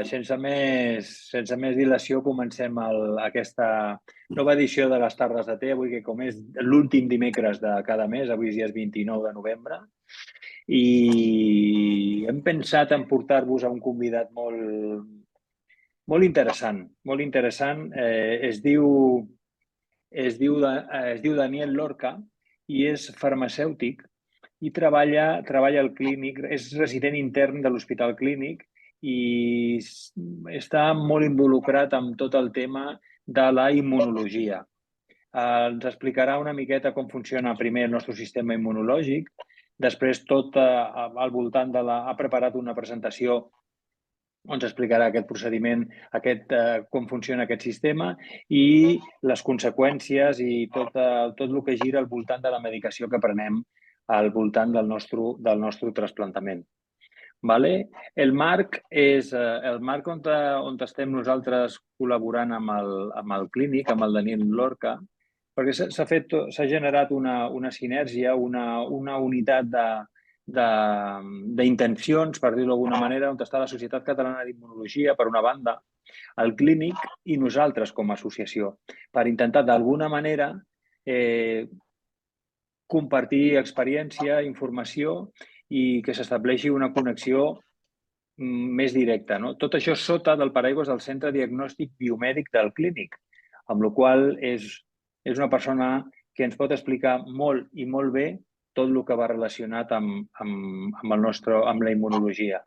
sense més dilació, comencem aquesta nova edició de les tardes de té, avui que com és l'últim dimecres de cada mes, avui dia és 29 de novembre, i hem pensat en portar-vos a un convidat molt interessant, molt interessant. Es diu Daniel Lorca i és farmacèutic i treballa al clínic, és resident intern de l'Hospital Clínic i està molt involucrat amb tot el tema de la immunologia. Ens explicarà una miqueta com funciona primer el nostre sistema immunològic, després tot al voltant ha preparat una presentació on s'explicarà aquest procediment, com funciona aquest sistema i les conseqüències i tot el que gira al voltant de la medicació que prenem al voltant del nostre trasplantament. Vale? El marc és el marc on estem nosaltres col·laborant amb el clínic, amb el Daniel Lorca, perquè s'ha generat una sinergia, una unitat d'intencions, per dir-ho d'alguna manera, on està la Societat Catalana d'Immunologia, per una banda, el clínic i nosaltres com a associació, per intentar d'alguna manera compartir experiència, informació i que s'estableixi una connexió més directa. No? Tot això sota del paraigües del Centre Diagnòstic Biomèdic del Clínic, amb la qual cosa és una persona que ens pot explicar molt i molt bé tot el que va relacionat amb la immunologia.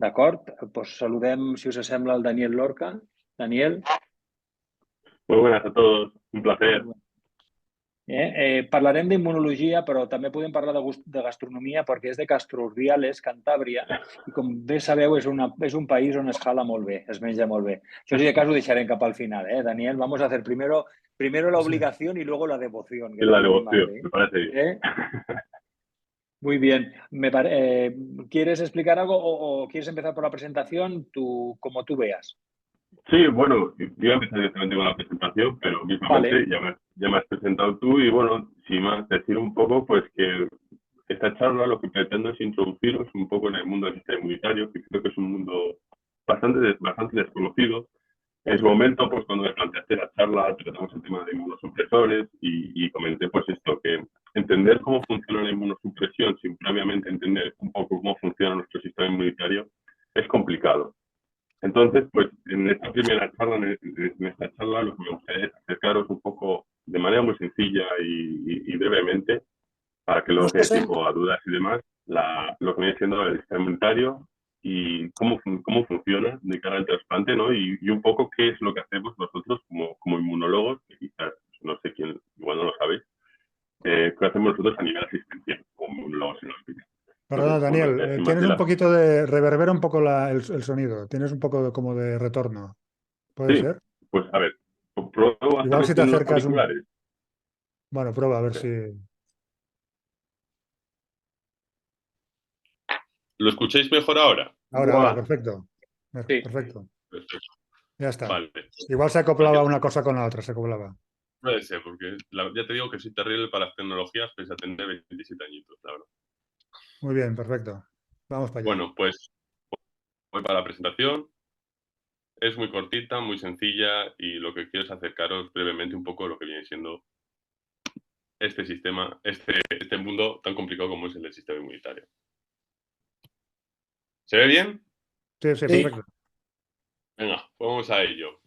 D'acord? Pues saludem, si us sembla, el Daniel Lorca. Daniel. Muy buenas a todos, un placer. Parlarem d'immunologia, però també podem parlar de gastronomia perquè és de Castro Urdiales, Cantàbria, i com bé sabeu és un país on es jala molt bé, es menja molt bé. Això sí de cas ho deixarem cap al final, Daniel. Vamos a hacer primero la obligación y luego la devoción. La devoción, me parece bien. Muy bien. ¿Quieres explicar algo o quieres empezar por la presentación? Como tú veas. Sí, bueno, yo voy a empezar directamente con la presentación, pero mismamente ya me has presentado tú y bueno, sin más, decir un poco pues que esta charla lo que pretendo es introduciros un poco en el mundo del sistema inmunitario, que creo que es un mundo bastante desconocido. En su momento, pues cuando me planteaste la charla, tratamos el tema de inmunosupresores y comenté pues esto, que entender cómo funciona la inmunosupresión sin previamente entender un poco cómo funciona nuestro sistema inmunitario es complicado. Entonces, pues en esta primera charla, lo que me gustaría es acercaros un poco de manera muy sencilla y brevemente, para que luego quede tiempo a dudas y demás, lo que viene siendo el sistema inmunitario y cómo funciona de cara al trasplante, ¿no? Y un poco qué es lo que hacemos nosotros como inmunólogos, que quizás no sé quién, igual no lo sabéis, qué hacemos nosotros a nivel asistencial como inmunólogos en el hospital. Perdona, Daniel, tienes un poquito de... reverbera un poco el sonido, tienes un poco como de retorno. ¿Puede ser? Pues a ver, pruebo a igual si te acercas auriculares. Bueno, prueba a ver si... ¿Lo escucháis mejor ahora? Ahora, perfecto. Sí. Perfecto. Ya está. Vale. Igual se acoplaba una cosa con la otra, se acoplaba. Puede ser, porque ya te digo que soy terrible para las tecnologías, pese a tener 27 añitos, la verdad. Muy bien, perfecto. Vamos para allá. Bueno, pues voy para la presentación. Es muy cortita, muy sencilla y lo que quiero es acercaros brevemente un poco lo que viene siendo este sistema, este mundo tan complicado como es el del sistema inmunitario. ¿Se ve bien? Sí, perfecto. Venga, vamos a ello.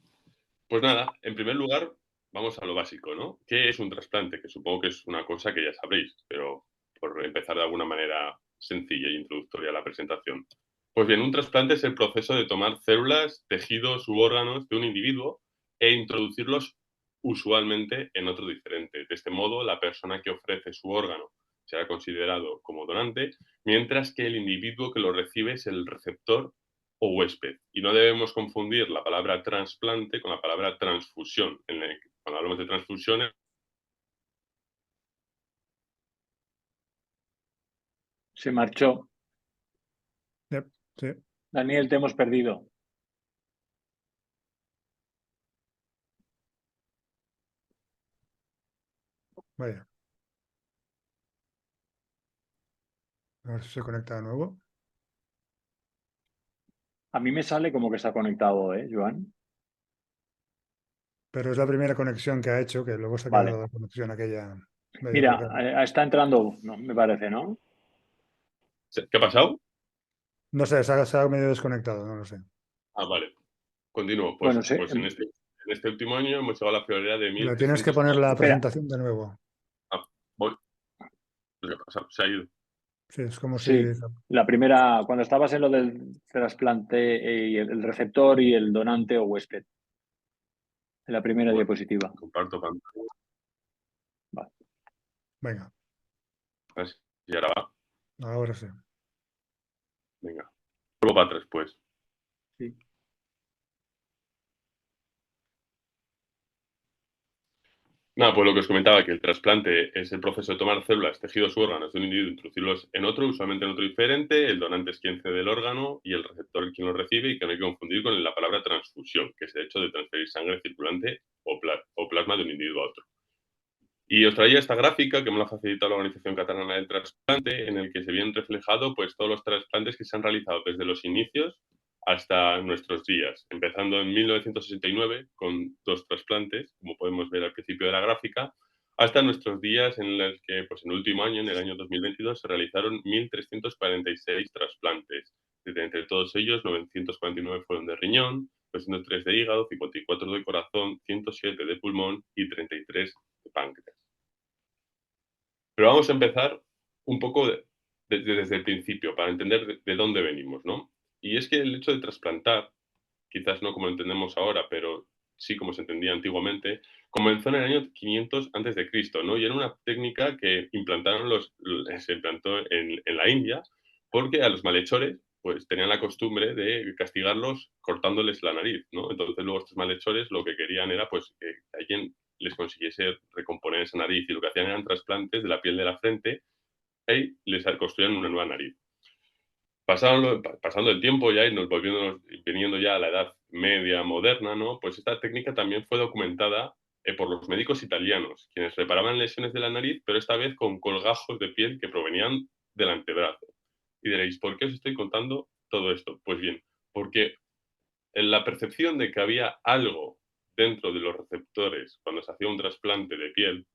Pues nada, en primer lugar, vamos a lo básico, ¿no? ¿Qué es un trasplante? Que supongo que es una cosa que ya sabréis, pero por empezar de alguna manera sencilla e introductoria a la presentación. Pues bien, un trasplante es el proceso de tomar células, tejidos u órganos de un individuo e introducirlos usualmente en otro diferente. De este modo, la persona que ofrece su órgano será considerado como donante, mientras que el individuo que lo recibe es el receptor o huésped. Y no debemos confundir la palabra trasplante con la palabra transfusión. Cuando hablamos de transfusiones... Se marchó. Sí. Daniel, te hemos perdido. Vaya. A ver si se conecta de nuevo. A mí me sale como que está conectado, Joan? Pero es la primera conexión que ha hecho, que luego se ha quedado Vale. la conexión aquella medio Mira, rara. está entrando, no, me parece, ¿no? ¿Qué ha pasado? No sé, se ha medio desconectado, no lo sé. Ah, vale. Continúo. Bueno, sí. Pues en este último año hemos llegado a la friolera de Mira, tienes que poner la 1.340. Espera, presentación de nuevo. Ah, voy. ¿Qué ha pasado? Se ha ido. Sí, es como si... sí. La primera, cuando estabas en lo del trasplante y el receptor y el donante o huésped, en la primera Bueno, diapositiva. comparto pantalla. Vale. Venga, Así, y ahora va. ahora sí. Venga. Vuelvo para atrás, pues. Sí. Nada, pues lo que os comentaba, que el trasplante es el proceso de tomar células, tejidos u órganos de un individuo e introducirlos en otro, usualmente en otro diferente. El donante es quien cede el órgano y el receptor es quien lo recibe, y que no hay que confundir con la palabra transfusión, que es el hecho de transferir sangre circulante o plasma de un individuo a otro. Y os traía esta gráfica que me la ha facilitado la Organización Catalana del Trasplante, en el que se vienen reflejados pues, todos los trasplantes que se han realizado desde los inicios hasta nuestros días, empezando en 1969 con 2 trasplantes, como podemos ver al principio de la gráfica, hasta nuestros días en los que, pues en el último año, en el año 2022, se realizaron 1.346 trasplantes. Entre todos ellos, 949 fueron de riñón, 203 de hígado, 54 de corazón, 107 de pulmón y 33 de páncreas. Pero vamos a empezar un poco desde el principio, para entender de dónde venimos, ¿no? Y es que el hecho de trasplantar, quizás no como lo entendemos ahora, pero sí como se entendía antiguamente, comenzó en el año 500 antes de Cristo, ¿no? Y era una técnica que se implantó en la India, porque a los malhechores pues tenían la costumbre de castigarlos cortándoles la nariz, ¿no? Entonces luego estos malhechores lo que querían era pues que alguien les consiguiese recomponer esa nariz, y lo que hacían eran trasplantes de la piel de la frente y les construían una nueva nariz. Pasando el tiempo ya y viniendo ya a la edad media moderna, ¿no? Pues esta técnica también fue documentada por los médicos italianos, quienes reparaban lesiones de la nariz, pero esta vez con colgajos de piel que provenían del antebrazo. Y diréis, ¿por qué os estoy contando todo esto? Pues bien, porque en la percepción de que había algo dentro de los receptores cuando se hacía un trasplante de piel,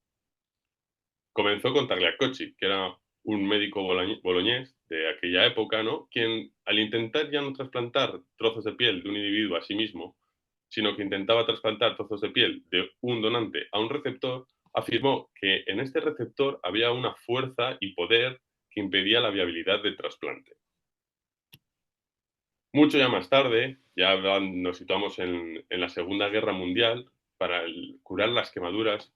comenzó con Tagliacocci, que era un médico boloñés de aquella época, ¿no? Quien, al intentar ya no trasplantar trozos de piel de un individuo a sí mismo, sino que intentaba trasplantar trozos de piel de un donante a un receptor, afirmó que en este receptor había una fuerza y poder que impedía la viabilidad del trasplante. Mucho ya más tarde, nos situamos en la Segunda Guerra Mundial, para curar las quemaduras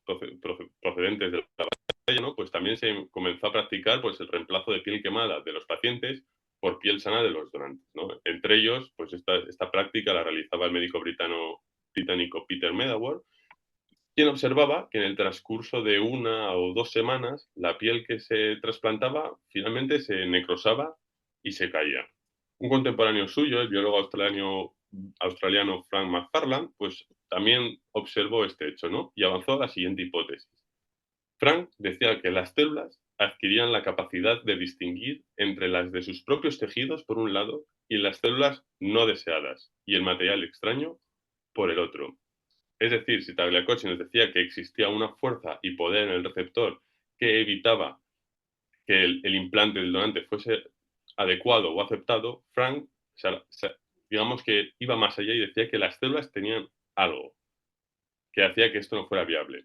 procedentes de la batalla, ¿no? Pues también se comenzó a practicar pues, el reemplazo de piel quemada de los pacientes por piel sana de los donantes, ¿no? Entre ellos, pues esta práctica la realizaba el médico británico Peter Medawar, quien observaba que en el transcurso de 1 o 2 semanas la piel que se trasplantaba finalmente se necrosaba y se caía. Un contemporáneo suyo, el biólogo australiano Frank McFarlane, pues también observó este hecho, ¿no? Y avanzó a la siguiente hipótesis. Frank decía que las células adquirían la capacidad de distinguir entre las de sus propios tejidos, por un lado, y las células no deseadas y el material extraño, por el otro. Es decir, si Tagliacocci nos decía que existía una fuerza y poder en el receptor que evitaba que el implante del donante fuese adecuado o aceptado, Frank, digamos que iba más allá y decía que las células tenían algo que hacía que esto no fuera viable.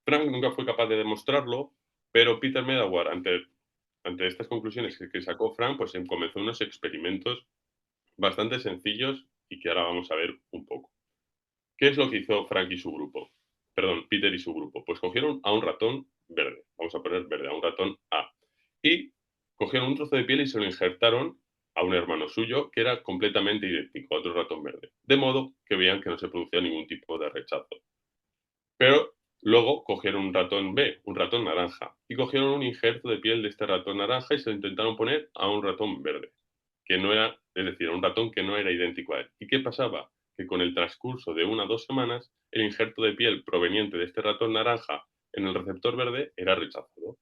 Frank nunca fue capaz de demostrarlo, pero Peter Medawar, ante estas conclusiones que sacó Frank, pues comenzó unos experimentos bastante sencillos y que ahora vamos a ver un poco. ¿Qué es lo que hizo Frank y su grupo? Perdón, Peter y su grupo. Pues cogieron a un ratón verde, vamos a poner verde, a un ratón A, y cogieron un trozo de piel y se lo injertaron a un hermano suyo que era completamente idéntico a otro ratón verde, de modo que veían que no se producía ningún tipo de rechazo. Pero luego cogieron un ratón B, un ratón naranja, y cogieron un injerto de piel de este ratón naranja y se lo intentaron poner a un ratón verde, que no era, es decir, a un ratón que no era idéntico a él. ¿Y qué pasaba? Que con el transcurso de 1 o 2 semanas, el injerto de piel proveniente de este ratón naranja en el receptor verde era rechazado.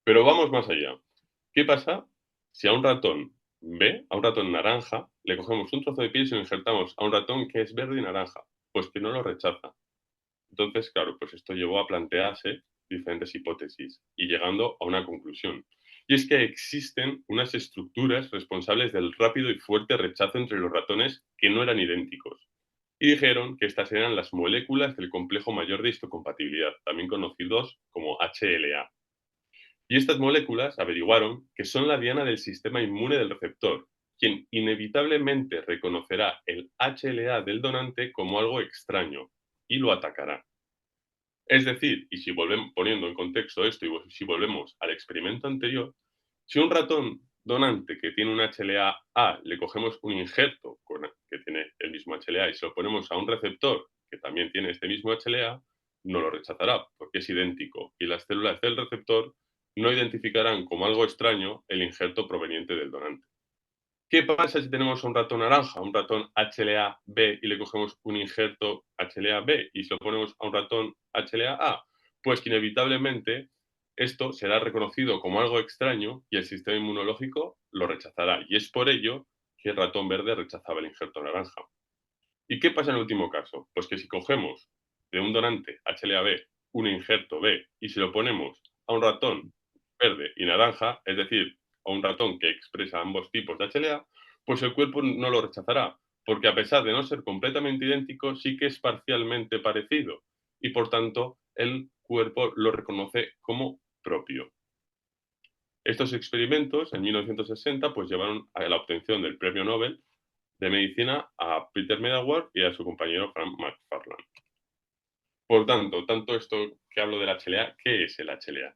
Pero vamos más allá. ¿Qué pasa si a un ratón B, a un ratón naranja, le cogemos un trozo de piel y se lo injertamos a un ratón que es verde y naranja, pues que no lo rechaza. Entonces, claro, pues esto llevó a plantearse diferentes hipótesis y llegando a una conclusión. Y es que existen unas estructuras responsables del rápido y fuerte rechazo entre los ratones que no eran idénticos. Y dijeron que estas eran las moléculas del complejo mayor de histocompatibilidad, también conocidos como HLA. Y estas moléculas averiguaron que son la diana del sistema inmune del receptor, quien inevitablemente reconocerá el HLA del donante como algo extraño y lo atacará. Es decir, y si volvemos poniendo en contexto esto y si volvemos al experimento anterior, si un ratón donante que tiene un HLA-A le cogemos un injerto que tiene el mismo HLA y se lo ponemos a un receptor que también tiene este mismo HLA, no lo rechazará porque es idéntico y las células del receptor no identificarán como algo extraño el injerto proveniente del donante. ¿Qué pasa si tenemos un ratón naranja, un ratón HLA-B y le cogemos un injerto HLA-B y se lo ponemos a un ratón HLA-A? Pues que inevitablemente esto será reconocido como algo extraño y el sistema inmunológico lo rechazará. Y es por ello que el ratón verde rechazaba el injerto naranja. ¿Y qué pasa en el último caso? Pues que si cogemos de un donante HLA-B un injerto B y se lo ponemos a un ratón verde y naranja, es decir, a un ratón que expresa ambos tipos de HLA, pues el cuerpo no lo rechazará, porque a pesar de no ser completamente idéntico, sí que es parcialmente parecido y por tanto el cuerpo lo reconoce como propio. Estos experimentos en 1960 pues llevaron a la obtención del premio Nobel de medicina a Peter Medawar y a su compañero Frank McFarlane. Por tanto esto que hablo del HLA, ¿qué es el HLA?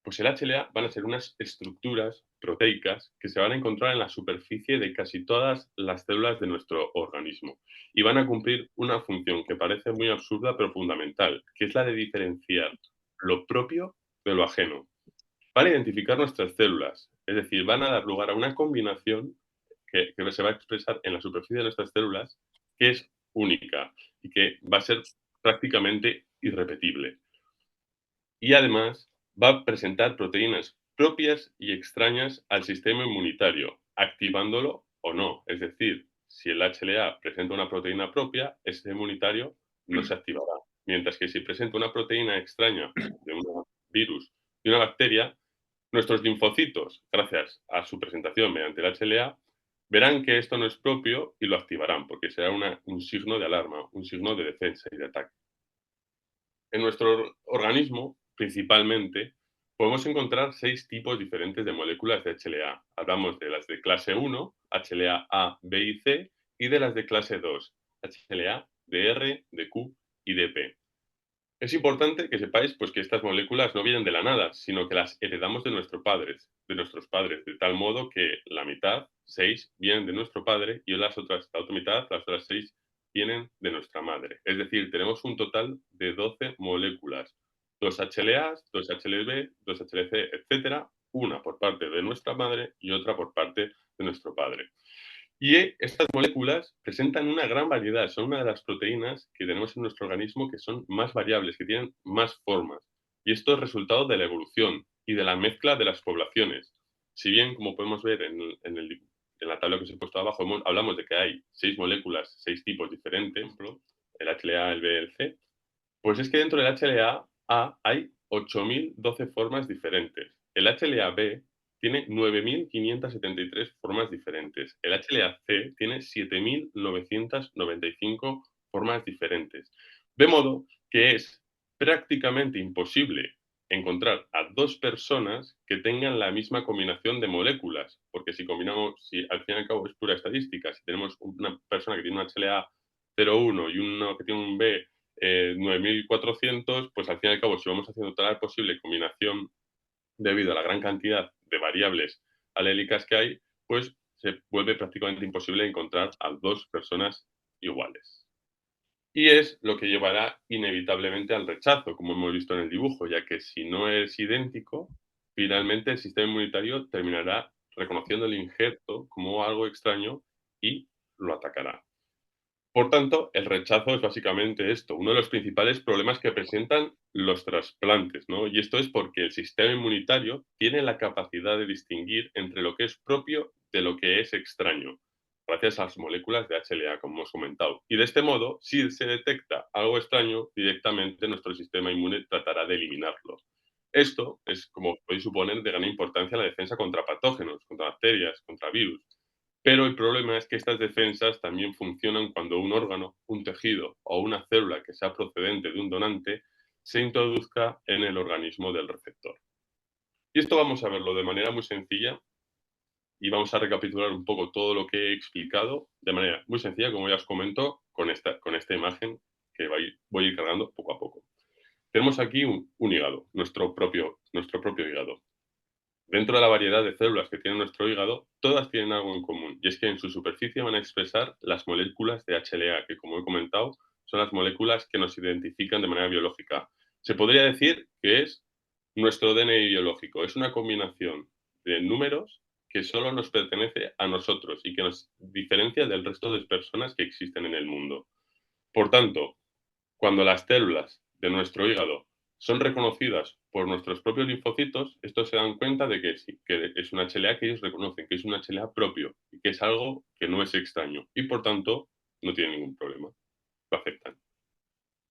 Pues el HLA van a ser unas estructuras proteicas que se van a encontrar en la superficie de casi todas las células de nuestro organismo y van a cumplir una función que parece muy absurda pero fundamental, que es la de diferenciar lo propio de lo ajeno. Van a identificar nuestras células, es decir, van a dar lugar a una combinación que se va a expresar en la superficie de nuestras células, que es única y que va a ser prácticamente irrepetible. Y además va a presentar proteínas propias y extrañas al sistema inmunitario, activándolo o no. Es decir, si el HLA presenta una proteína propia, el sistema inmunitario no se activará. Mientras que si presenta una proteína extraña de un virus, de una bacteria, nuestros linfocitos, gracias a su presentación mediante el HLA, verán que esto no es propio y lo activarán, porque será un signo de alarma, un signo de defensa y de ataque. En nuestro organismo, principalmente, podemos encontrar 6 tipos diferentes de moléculas de HLA. Hablamos de las de clase 1, HLA A, B y C, y de las de clase 2, HLA, DR, DQ y DP. Es importante que sepáis pues, que estas moléculas no vienen de la nada, sino que las heredamos de nuestros padres, de tal modo que la mitad, 6, vienen de nuestro padre y la otra mitad, las otras 6, vienen de nuestra madre. Es decir, tenemos un total de 12 moléculas, 2 HLAs, 2 HLB, 2 HLC, etcétera, una por parte de nuestra madre y otra por parte de nuestro padre. Y estas moléculas presentan una gran variedad, son una de las proteínas que tenemos en nuestro organismo que son más variables, que tienen más formas. Y esto es resultado de la evolución y de la mezcla de las poblaciones. Si bien, como podemos ver en la tabla que os he puesto abajo, hablamos de que hay 6 moléculas, 6 tipos diferentes, por ejemplo, el HLA, el B, el C, pues es que dentro del HLA-A hay 8.012 formas diferentes. El HLA-B tiene 9.573 formas diferentes. El HLA-C tiene 7.995 formas diferentes. De modo que es prácticamente imposible encontrar a 2 personas que tengan la misma combinación de moléculas, porque si combinamos, si al fin y al cabo es pura estadística, si tenemos una persona que tiene un HLA-01 y uno que tiene un B 9.400, pues al fin y al cabo, si vamos haciendo toda la posible combinación debido a la gran cantidad de variables alélicas que hay, pues se vuelve prácticamente imposible encontrar a 2 personas iguales. Y es lo que llevará inevitablemente al rechazo, como hemos visto en el dibujo, ya que si no es idéntico, finalmente el sistema inmunitario terminará reconociendo el injerto como algo extraño y lo atacará. Por tanto, el rechazo es básicamente esto, uno de los principales problemas que presentan los trasplantes, ¿no? Y esto es porque el sistema inmunitario tiene la capacidad de distinguir entre lo que es propio de lo que es extraño, gracias a las moléculas de HLA, como hemos comentado. Y de este modo, si se detecta algo extraño, directamente nuestro sistema inmune tratará de eliminarlo. Esto es, como podéis suponer, de gran importancia en la defensa contra patógenos, contra bacterias, contra virus. Pero el problema es que estas defensas también funcionan cuando un órgano, un tejido o una célula que sea procedente de un donante se introduzca en el organismo del receptor. Y esto vamos a verlo de manera muy sencilla y vamos a recapitular un poco todo lo que he explicado de manera muy sencilla, como ya os comento, con esta imagen que voy a ir cargando poco a poco. Tenemos aquí un hígado, nuestro propio hígado. Dentro de la variedad de células que tiene nuestro hígado, todas tienen algo en común, y es que en su superficie van a expresar las moléculas de HLA, que como he comentado, son las moléculas que nos identifican de manera biológica. Se podría decir que es nuestro DNI biológico, es una combinación de números que solo nos pertenece a nosotros y que nos diferencia del resto de personas que existen en el mundo. Por tanto, cuando las células de nuestro hígado son reconocidas por nuestros propios linfocitos, estos se dan cuenta de que sí, que es un HLA que ellos reconocen, que es un HLA propio y que es algo que no es extraño y por tanto no tienen ningún problema, lo aceptan.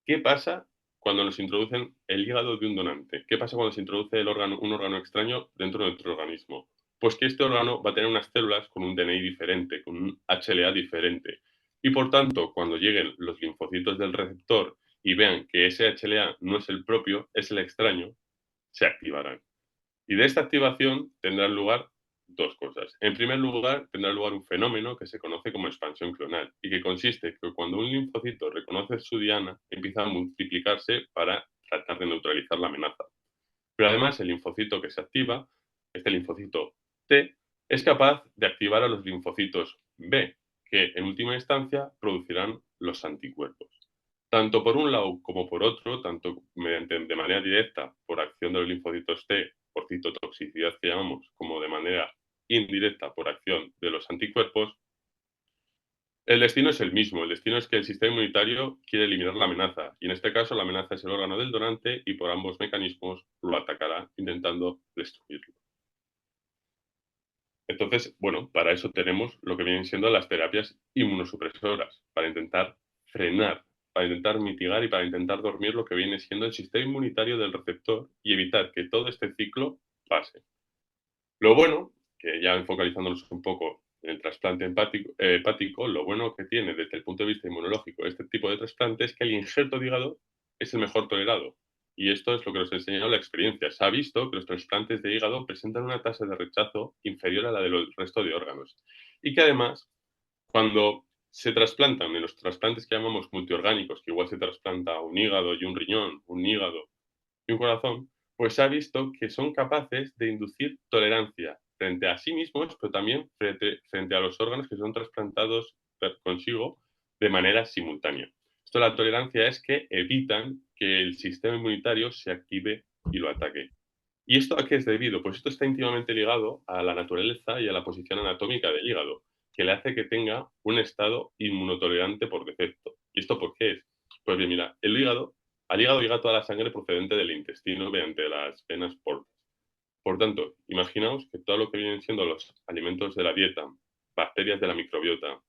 ¿Qué pasa cuando nos introducen el hígado de un donante? ¿Qué pasa cuando se introduce un órgano extraño dentro de nuestro organismo? Pues que este órgano va a tener unas células con un DNI diferente, con un HLA diferente. Y por tanto, cuando lleguen los linfocitos del receptor y vean que ese HLA no es el propio, es el extraño, se activarán. Y de esta activación tendrán lugar dos cosas. En primer lugar, tendrá lugar un fenómeno que se conoce como expansión clonal y que consiste en que cuando un linfocito reconoce su diana, empieza a multiplicarse para tratar de neutralizar la amenaza. Pero además, el linfocito que se activa, este linfocito T, es capaz de activar a los linfocitos B, que en última instancia producirán los anticuerpos. Tanto por un lado como por otro, tanto de manera directa por acción de los linfocitos T, por citotoxicidad que llamamos, como de manera indirecta por acción de los anticuerpos, el destino es el mismo. El destino es que el sistema inmunitario quiere eliminar la amenaza y en este caso la amenaza es el órgano del donante y por ambos mecanismos lo atacará intentando destruirlo. Entonces, bueno, para eso tenemos lo que vienen siendo las terapias inmunosupresoras, para intentar frenar, para intentar mitigar y para intentar dormir lo que viene siendo el sistema inmunitario del receptor y evitar que todo este ciclo pase. Lo bueno, que ya focalizándonos un poco en el trasplante hepático, lo bueno que tiene desde el punto de vista inmunológico este tipo de trasplante es que el injerto de hígado es el mejor tolerado. Y esto es lo que nos ha enseñado la experiencia. Se ha visto que los trasplantes de hígado presentan una tasa de rechazo inferior a la del resto de órganos. Y que además, cuando se trasplantan en los trasplantes que llamamos multiorgánicos, que igual se trasplanta un hígado y un riñón, un hígado y un corazón, pues se ha visto que son capaces de inducir tolerancia frente a sí mismos, pero también frente a los órganos que son trasplantados consigo de manera simultánea. Esto, la tolerancia, es que evitan que el sistema inmunitario se active y lo ataque. ¿Y esto a qué es debido? Pues esto está íntimamente ligado a la naturaleza y a la posición anatómica del hígado, que le hace que tenga un estado inmunotolerante por defecto. ¿Y esto por qué es? Pues bien, mira, al hígado llega toda la sangre procedente del intestino mediante las venas portas. Por tanto, imaginaos que todo lo que vienen siendo los alimentos de la dieta, bacterias de la microbiota,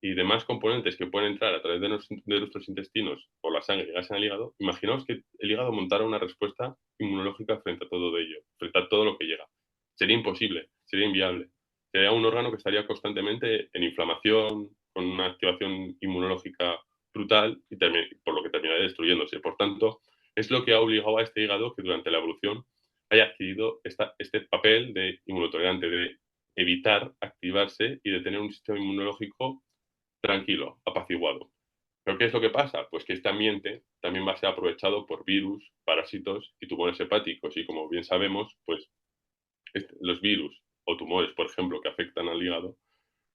y demás componentes que pueden entrar a través de nuestros intestinos por la sangre y llegasen al hígado, imaginaos que el hígado montara una respuesta inmunológica frente a todo ello, frente a todo lo que llega. Sería imposible, sería inviable. Sería un órgano que estaría constantemente en inflamación, con una activación inmunológica brutal y por lo que terminaría destruyéndose. Por tanto, es lo que ha obligado a este hígado que durante la evolución haya adquirido este papel de inmunotolerante, de evitar activarse y de tener un sistema inmunológico tranquilo, apaciguado. ¿Pero qué es lo que pasa? Pues que este ambiente también va a ser aprovechado por virus, parásitos y tumores hepáticos. Y como bien sabemos, pues los virus o tumores, por ejemplo, que afectan al hígado,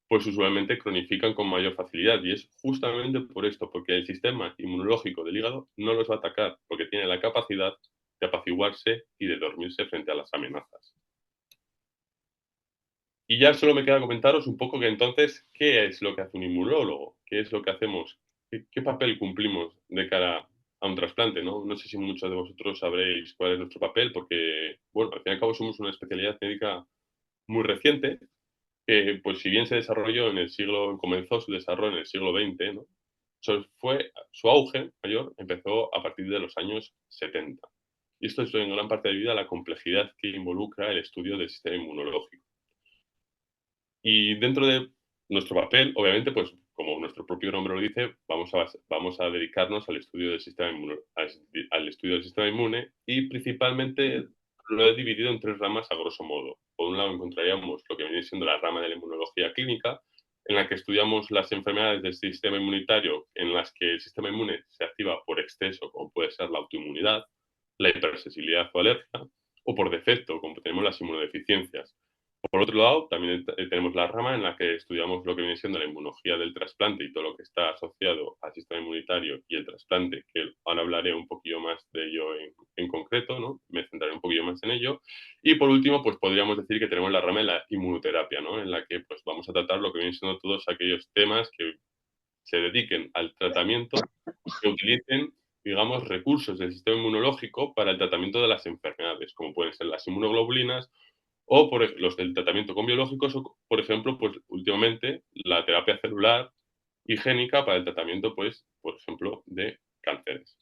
pues usualmente cronifican con mayor facilidad. Y es justamente por esto, porque el sistema inmunológico del hígado no los va a atacar, porque tiene la capacidad de apaciguarse y de dormirse frente a las amenazas. Y ya solo me queda comentaros un poco que entonces, ¿qué es lo que hace un inmunólogo? ¿Qué es lo que hacemos? ¿Qué papel cumplimos de cara a un trasplante, ¿no? No sé si muchos de vosotros sabréis cuál es nuestro papel, porque, bueno, al fin y al cabo somos una especialidad médica muy reciente, que, pues, si bien se desarrolló comenzó su desarrollo en el siglo XX, ¿no? Su auge mayor empezó a partir de los años 70. Y esto es en gran parte debido a la complejidad que involucra el estudio del sistema inmunológico. Y dentro de nuestro papel, obviamente, pues como nuestro propio nombre lo dice, vamos a dedicarnos al estudio del sistema inmune y principalmente lo he dividido en tres ramas a grosso modo. Por un lado encontraríamos lo que viene siendo la rama de la inmunología clínica, en la que estudiamos las enfermedades del sistema inmunitario en las que el sistema inmune se activa por exceso, como puede ser la autoinmunidad, la hipersensibilidad o alergia, o por defecto, como tenemos las inmunodeficiencias. Por otro lado, también tenemos la rama en la que estudiamos lo que viene siendo la inmunología del trasplante y todo lo que está asociado al sistema inmunitario y el trasplante, que ahora hablaré un poquillo más de ello en concreto, ¿no? Me centraré un poquillo más en ello. Y por último, pues podríamos decir que tenemos la rama de la inmunoterapia, ¿no? En la que pues vamos a tratar lo que vienen siendo todos aquellos temas que se dediquen al tratamiento, que utilicen, digamos, recursos del sistema inmunológico para el tratamiento de las enfermedades, como pueden ser las inmunoglobulinas o los del tratamiento con biológicos, o, por ejemplo, pues últimamente la terapia celular y génica para el tratamiento, pues, por ejemplo, de cánceres.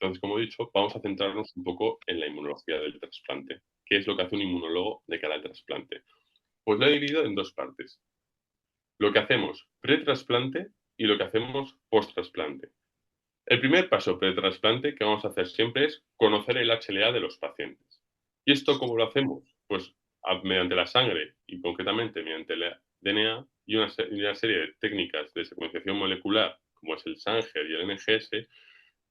Entonces, como he dicho, vamos a centrarnos un poco en la inmunología del trasplante. ¿Qué es lo que hace un inmunólogo de cara al trasplante? Pues lo he dividido en dos partes. Lo que hacemos pre-trasplante y lo que hacemos post-trasplante. El primer paso pre-trasplante que vamos a hacer siempre es conocer el HLA de los pacientes. ¿Y esto cómo lo hacemos? Pues mediante la sangre y concretamente mediante el DNA y una serie de técnicas de secuenciación molecular, como es el Sanger y el NGS,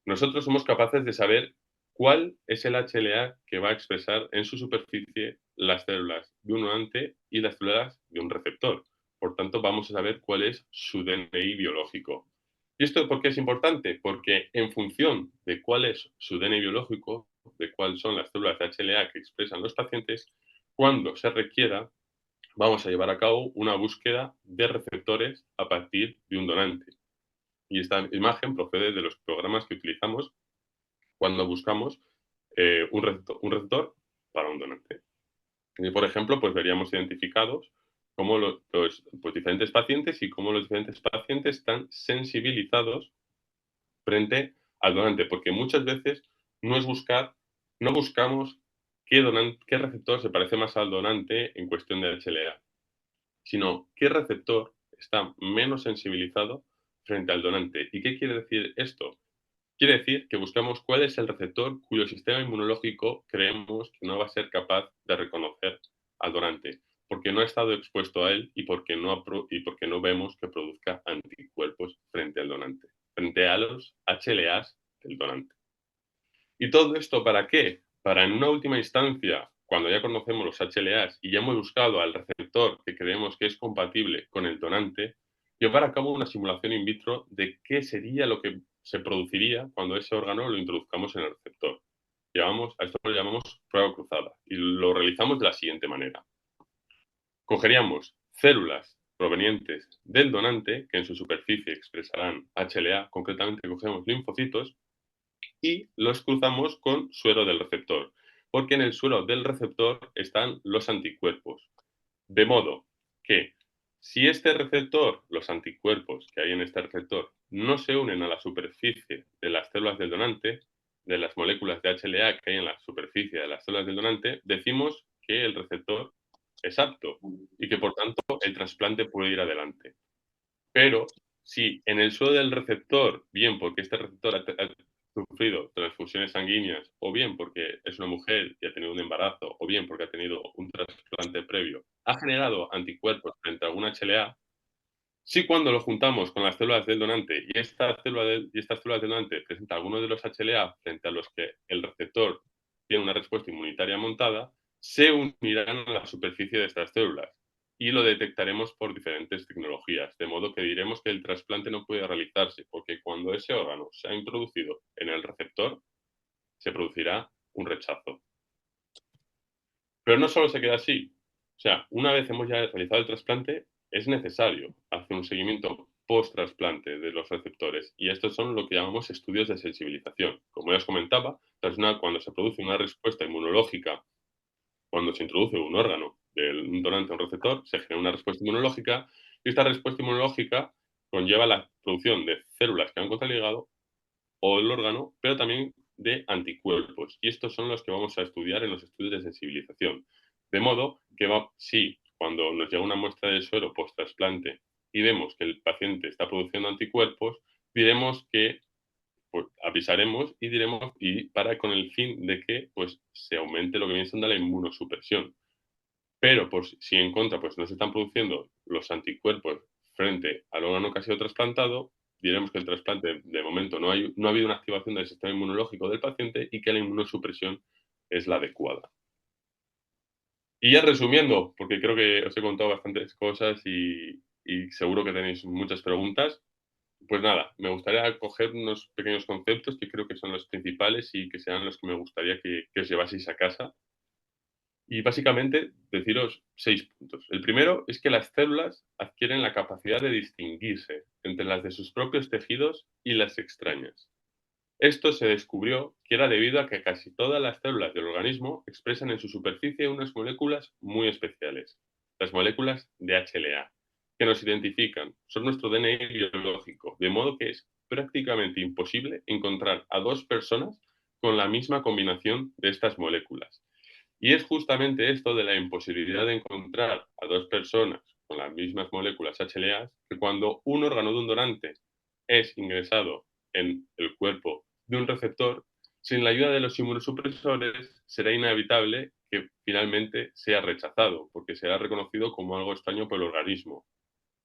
nosotros somos capaces de saber cuál es el HLA que va a expresar en su superficie las células de un donante y las células de un receptor. Por tanto, vamos a saber cuál es su DNI biológico. ¿Y esto por qué es importante? Porque en función de cuál es su DNI biológico, de cuáles son las células de HLA que expresan los pacientes, cuando se requiera, vamos a llevar a cabo una búsqueda de receptores a partir de un donante. Y esta imagen procede de los programas que utilizamos cuando buscamos un receptor para un donante. Y, por ejemplo, pues veríamos identificados cómo los pues, diferentes pacientes y cómo los diferentes pacientes están sensibilizados frente al donante, porque muchas veces no es no buscamos qué receptor se parece más al donante en cuestión de HLA, sino qué receptor está menos sensibilizado frente al donante. ¿Y qué quiere decir esto? Quiere decir que buscamos cuál es el receptor cuyo sistema inmunológico creemos que no va a ser capaz de reconocer al donante, porque no ha estado expuesto a él y porque no vemos que produzca anticuerpos frente al donante, frente a los HLAs del donante. ¿Y todo esto para qué? Para en una última instancia, cuando ya conocemos los HLAs y ya hemos buscado al receptor que creemos que es compatible con el donante, llevar a cabo una simulación in vitro de qué sería lo que se produciría cuando ese órgano lo introduzcamos en el receptor. A esto lo llamamos prueba cruzada y lo realizamos de la siguiente manera. Cogeríamos células provenientes del donante, que en su superficie expresarán HLA, concretamente cogemos linfocitos, y los cruzamos con suero del receptor, porque en el suero del receptor están los anticuerpos. De modo que si este receptor, los anticuerpos que hay en este receptor, no se unen a la superficie de las células del donante, de las moléculas de HLA que hay en la superficie de las células del donante, decimos que el receptor es apto y que por tanto el trasplante puede ir adelante. Pero si en el suelo del receptor, bien porque este receptor ha sufrido transfusiones sanguíneas, o bien porque es una mujer y ha tenido un embarazo, o bien porque ha tenido un trasplante previo, ha generado anticuerpos frente a un HLA, si cuando lo juntamos con las células del donante y estas células del donante presentan algunos de los HLA frente a los que el receptor tiene una respuesta inmunitaria montada, se unirán a la superficie de estas células y lo detectaremos por diferentes tecnologías, de modo que diremos que el trasplante no puede realizarse porque cuando ese órgano se ha introducido en el receptor, se producirá un rechazo. Pero no solo se queda así. O sea, una vez hemos ya realizado el trasplante, es necesario hacer un seguimiento post-trasplante de los receptores. Y estos son lo que llamamos estudios de sensibilización. Como ya os comentaba, cuando se produce una respuesta inmunológica, cuando se introduce un órgano del donante a un receptor, se genera una respuesta inmunológica y esta respuesta inmunológica conlleva la producción de células que van contra el hígado o el órgano, pero también de anticuerpos. Y estos son los que vamos a estudiar en los estudios de sensibilización. De modo que si cuando nos llega una muestra de suero post-trasplante y vemos que el paciente está produciendo anticuerpos, diremos que pues, avisaremos y diremos, y para con el fin de que pues, se aumente lo que viene siendo la inmunosupresión. Pero pues, si en contra pues, no se están produciendo los anticuerpos frente al órgano que ha sido trasplantado, diremos que el trasplante de momento no ha habido una activación del sistema inmunológico del paciente y que la inmunosupresión es la adecuada. Y ya resumiendo, porque creo que os he contado bastantes cosas y seguro que tenéis muchas preguntas, pues nada, me gustaría coger unos pequeños conceptos que creo que son los principales y que sean los que me gustaría que os llevaseis a casa. Y básicamente deciros 6 puntos. El primero es que las células adquieren la capacidad de distinguirse entre las de sus propios tejidos y las extrañas. Esto se descubrió que era debido a que casi todas las células del organismo expresan en su superficie unas moléculas muy especiales, las moléculas de HLA, que nos identifican, son nuestro DNI biológico, de modo que es prácticamente imposible encontrar a dos personas con la misma combinación de estas moléculas. Y es justamente esto de la imposibilidad de encontrar a dos personas con las mismas moléculas HLA que cuando un órgano de un donante es ingresado en el cuerpo de un receptor, sin la ayuda de los inmunosupresores será inevitable que finalmente sea rechazado, porque será reconocido como algo extraño por el organismo.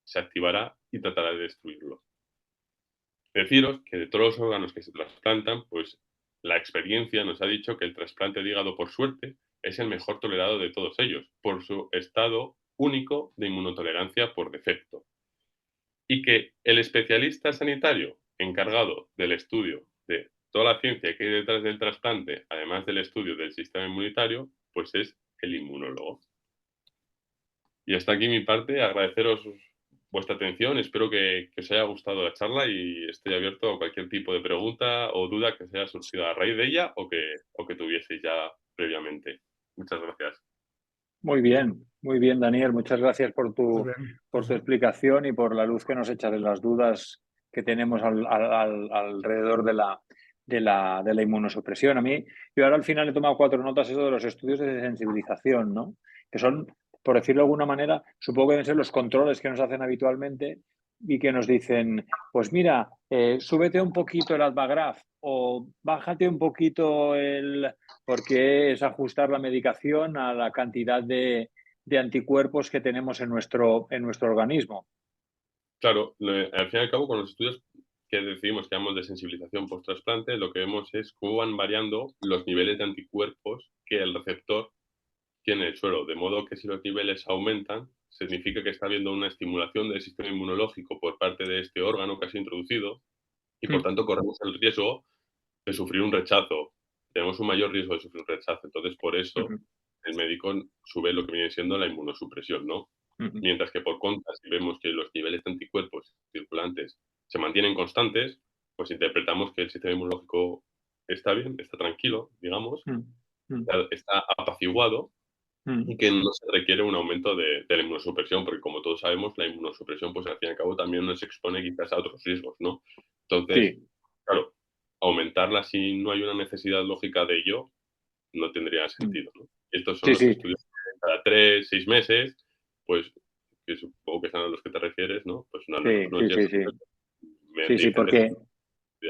Se activará y tratará de destruirlo. Deciros que de todos los órganos que se trasplantan, pues la experiencia nos ha dicho que el trasplante de hígado, por suerte, es el mejor tolerado de todos ellos, por su estado único de inmunotolerancia por defecto. Y que el especialista sanitario encargado del estudio de toda la ciencia que hay detrás del trasplante, además del estudio del sistema inmunitario, pues es el inmunólogo. Y hasta aquí mi parte, agradeceros vuestra atención, espero que os haya gustado la charla y estoy abierto a cualquier tipo de pregunta o duda que se haya surgido a raíz de ella o que tuvieseis ya previamente. Muchas gracias. Muy bien, Daniel. Muchas gracias por Muy tu bien. explicación y por la luz que nos echas de las dudas que tenemos alrededor de la inmunosupresión. Yo ahora al final he tomado 4 notas eso de los estudios de sensibilización, ¿no? Que son, por decirlo de alguna manera, supongo que deben ser los controles que nos hacen habitualmente y que nos dicen, pues mira, súbete un poquito el Advagraph o bájate un poquito porque es ajustar la medicación a la cantidad de anticuerpos que tenemos en nuestro organismo. Claro, al fin y al cabo, con los estudios que decidimos que llamamos de sensibilización post-trasplante, lo que vemos es cómo van variando los niveles de anticuerpos que el receptor tiene en el suelo, de modo que si los niveles aumentan, significa que está habiendo una estimulación del sistema inmunológico por parte de este órgano que ha sido introducido y por tanto corremos el riesgo de sufrir un rechazo. Tenemos un mayor riesgo de sufrir un rechazo. Entonces, por eso el médico sube lo que viene siendo la inmunosupresión, ¿no? Mientras que por contra, si vemos que los niveles de anticuerpos circulantes se mantienen constantes, pues interpretamos que el sistema inmunológico está bien, está tranquilo, digamos, está apaciguado y que no se requiere un aumento de la inmunosupresión, porque como todos sabemos, la inmunosupresión, pues al fin y al cabo, también nos expone quizás a otros riesgos, ¿no? Entonces, Sí, claro, aumentarla si no hay una necesidad lógica de ello, no tendría sentido, ¿no? Estos son sí, los sí. estudios que cada 3, 6 meses, pues, que supongo que son a los que te refieres, ¿no? Pues nos Sí, sí, llegan sí, sí. Sí, mediante sí, diferentes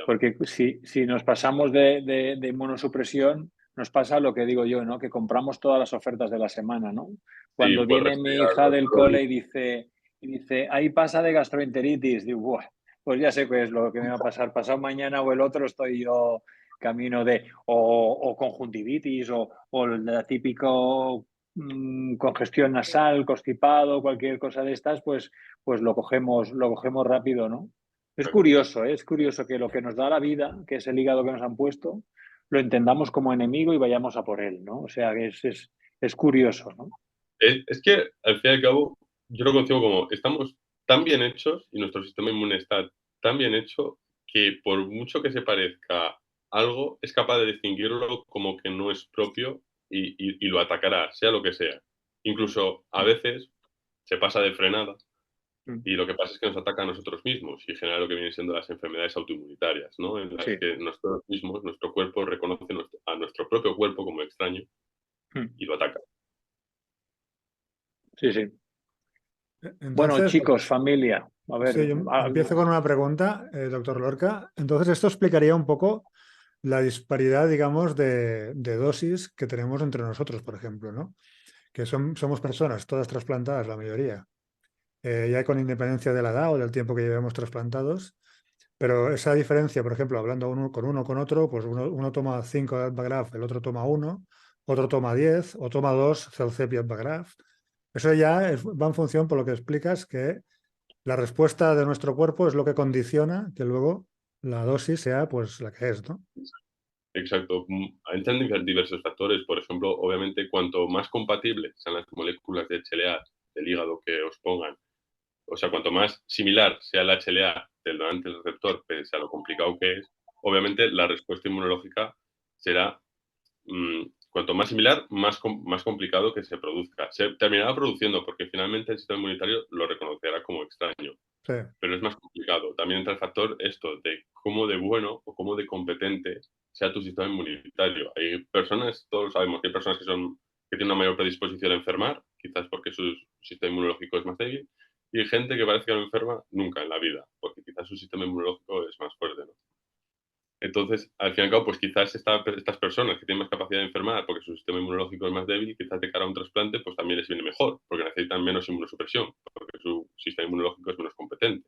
porque si nos pasamos de inmunosupresión, nos pasa lo que digo yo, ¿no? Que compramos todas las ofertas de la semana, ¿no? sí, Cuando pues viene mi hija resfriados, del cole y dice, ahí pasa de gastroenteritis, digo, "Buah, pues ya sé qué es lo que me va a pasar. Pasado mañana o el otro estoy yo camino o conjuntivitis o la típico congestión nasal, constipado, cualquier cosa de estas, pues lo cogemos rápido, ¿no? Es curioso que lo que nos da la vida, que es el hígado que nos han puesto, lo entendamos como enemigo y vayamos a por él, ¿no? O sea, que es curioso, ¿no? Es que, al fin y al cabo, yo lo concibo como, estamos tan bien hechos y nuestro sistema inmune está tan bien hecho que por mucho que se parezca algo, es capaz de distinguirlo como que no es propio y lo atacará, sea lo que sea. Incluso a Mm, veces se pasa de frenada mm. y lo que pasa es que nos ataca a nosotros mismos y genera lo que vienen siendo las enfermedades autoinmunitarias, ¿no? En las Sí. que nosotros mismos, nuestro cuerpo reconoce a nuestro propio cuerpo como extraño Mm. y lo ataca. Sí, sí. Bueno, Entonces, chicos, familia, a sí, ver, yo empiezo con una pregunta, doctor Lorca. Entonces, esto explicaría un poco la disparidad, digamos, de dosis que tenemos entre nosotros, por ejemplo, ¿no? Que somos personas, todas trasplantadas, la mayoría, ya con independencia de la edad o del tiempo que llevemos trasplantados. Pero esa diferencia, por ejemplo, hablando uno con otro, pues uno toma 5 de Advagraf, el otro toma uno, otro toma 10 o toma 2 Celcepi Advagraf. Eso ya va en función, por lo que explicas, que la respuesta de nuestro cuerpo es lo que condiciona que luego la dosis sea pues la que es, ¿no? Exacto. Entran diversos factores. Por ejemplo, obviamente, cuanto más compatibles sean las moléculas de HLA del hígado que os pongan, o sea, cuanto más similar sea el HLA del donante del receptor, pese a lo complicado que es, obviamente la respuesta inmunológica será, cuanto más similar, más complicado que se produzca. Se terminará produciendo porque finalmente el sistema inmunitario lo reconocerá como extraño, Sí. pero es más complicado. También entra el factor esto de cómo de bueno o cómo de competente sea tu sistema inmunitario. Hay personas, todos sabemos que hay personas que tienen una mayor predisposición a enfermar, quizás porque su sistema inmunológico es más débil, y hay gente que parece que no enferma nunca en la vida, porque quizás su sistema inmunológico es más fuerte, ¿no? Entonces, al fin y al cabo, pues quizás estas personas que tienen más capacidad de enfermar porque su sistema inmunológico es más débil, quizás de cara a un trasplante, pues también les viene mejor, porque necesitan menos inmunosupresión, porque su sistema inmunológico es menos competente.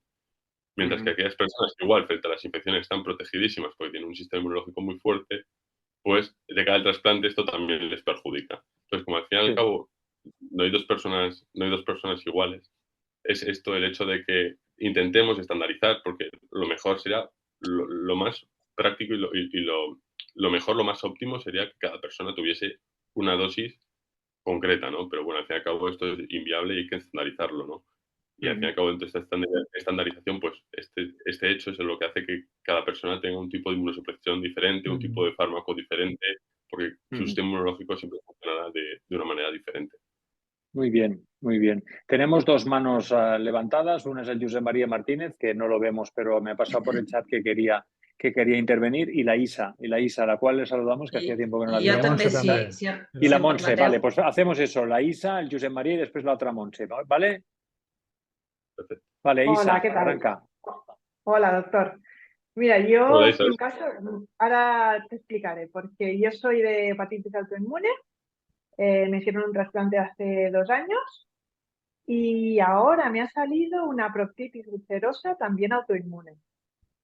Mientras que mm, aquellas personas que igual frente a las infecciones están protegidísimas porque tienen un sistema inmunológico muy fuerte, pues de cara al trasplante esto también les perjudica. Entonces, como al fin y al sí. cabo no hay dos personas iguales, es esto el hecho de que intentemos estandarizar, porque lo mejor sería, lo más práctico lo mejor, lo más óptimo sería que cada persona tuviese una dosis concreta, ¿no? Pero bueno, al fin y al cabo esto es inviable y hay que estandarizarlo, ¿no? Y al fin y Mm, al cabo, dentro de esta estandarización, pues este hecho es lo que hace que cada persona tenga un tipo de inmunosupresión diferente, un tipo Mm. de fármaco diferente, porque su mm. sistema inmunológico siempre funcionará de una manera diferente. Muy bien, muy bien. Tenemos dos manos levantadas. Una es el José María Martínez, que no lo vemos, pero me ha pasado por el chat que quería intervenir, y la Isa, a la cual le saludamos, que hacía tiempo que no la Y la Jo veíamos. Montse també, si, també. si, Y si la em Montse, vale, permeteu. pues hacemos eso, la Isa, el Josep María y después la otra Montse, ¿vale? Perfecto. Vale, Isa, Hola, ¿qué tal? arranca. Hola, doctor. Mira, Hola, yo Isa. soy un caso, ahora te explicaré, porque yo soy de hepatitis autoinmune, me hicieron un trasplante hace 2 años y ahora me ha salido una proctitis ulcerosa también autoinmune.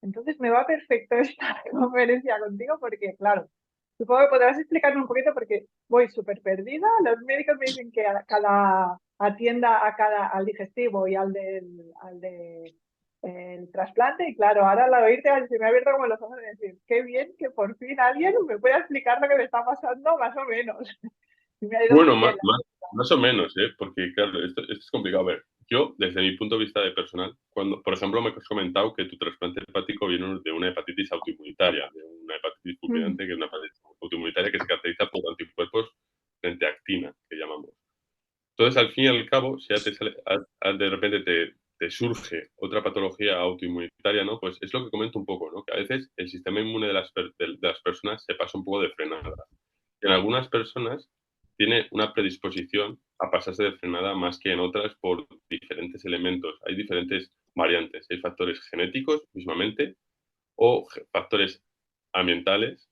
Entonces me va perfecto esta conferencia contigo porque, claro, supongo que podrás explicarme un poquito porque voy súper perdida. Los médicos me dicen que atienda al digestivo y al de el trasplante y claro, ahora al oírte se me ha abierto como los ojos de decir, qué bien que por fin alguien me pueda explicar lo que me está pasando más o menos. Y me ha ido Bueno, muy bien. más o menos, ¿eh? Porque, claro, esto es complicado. A ver, yo, desde mi punto de vista de personal, cuando, por ejemplo, me has comentado que tu trasplante hepático viene de una hepatitis autoinmunitaria, de una hepatitis fulminante, que es una hepatitis autoinmunitaria que se caracteriza por anticuerpos frente a actina, que llamamos. Entonces, al fin y al cabo, si ya de repente te surge otra patología autoinmunitaria, ¿no? Pues es lo que comento un poco, ¿no? Que a veces el sistema inmune de las personas se pasa un poco de frenada. En algunas personas tiene una predisposición a pasarse de frenada más que en otras por diferentes elementos. Hay diferentes variantes. Hay factores genéticos, mismamente, o factores ambientales.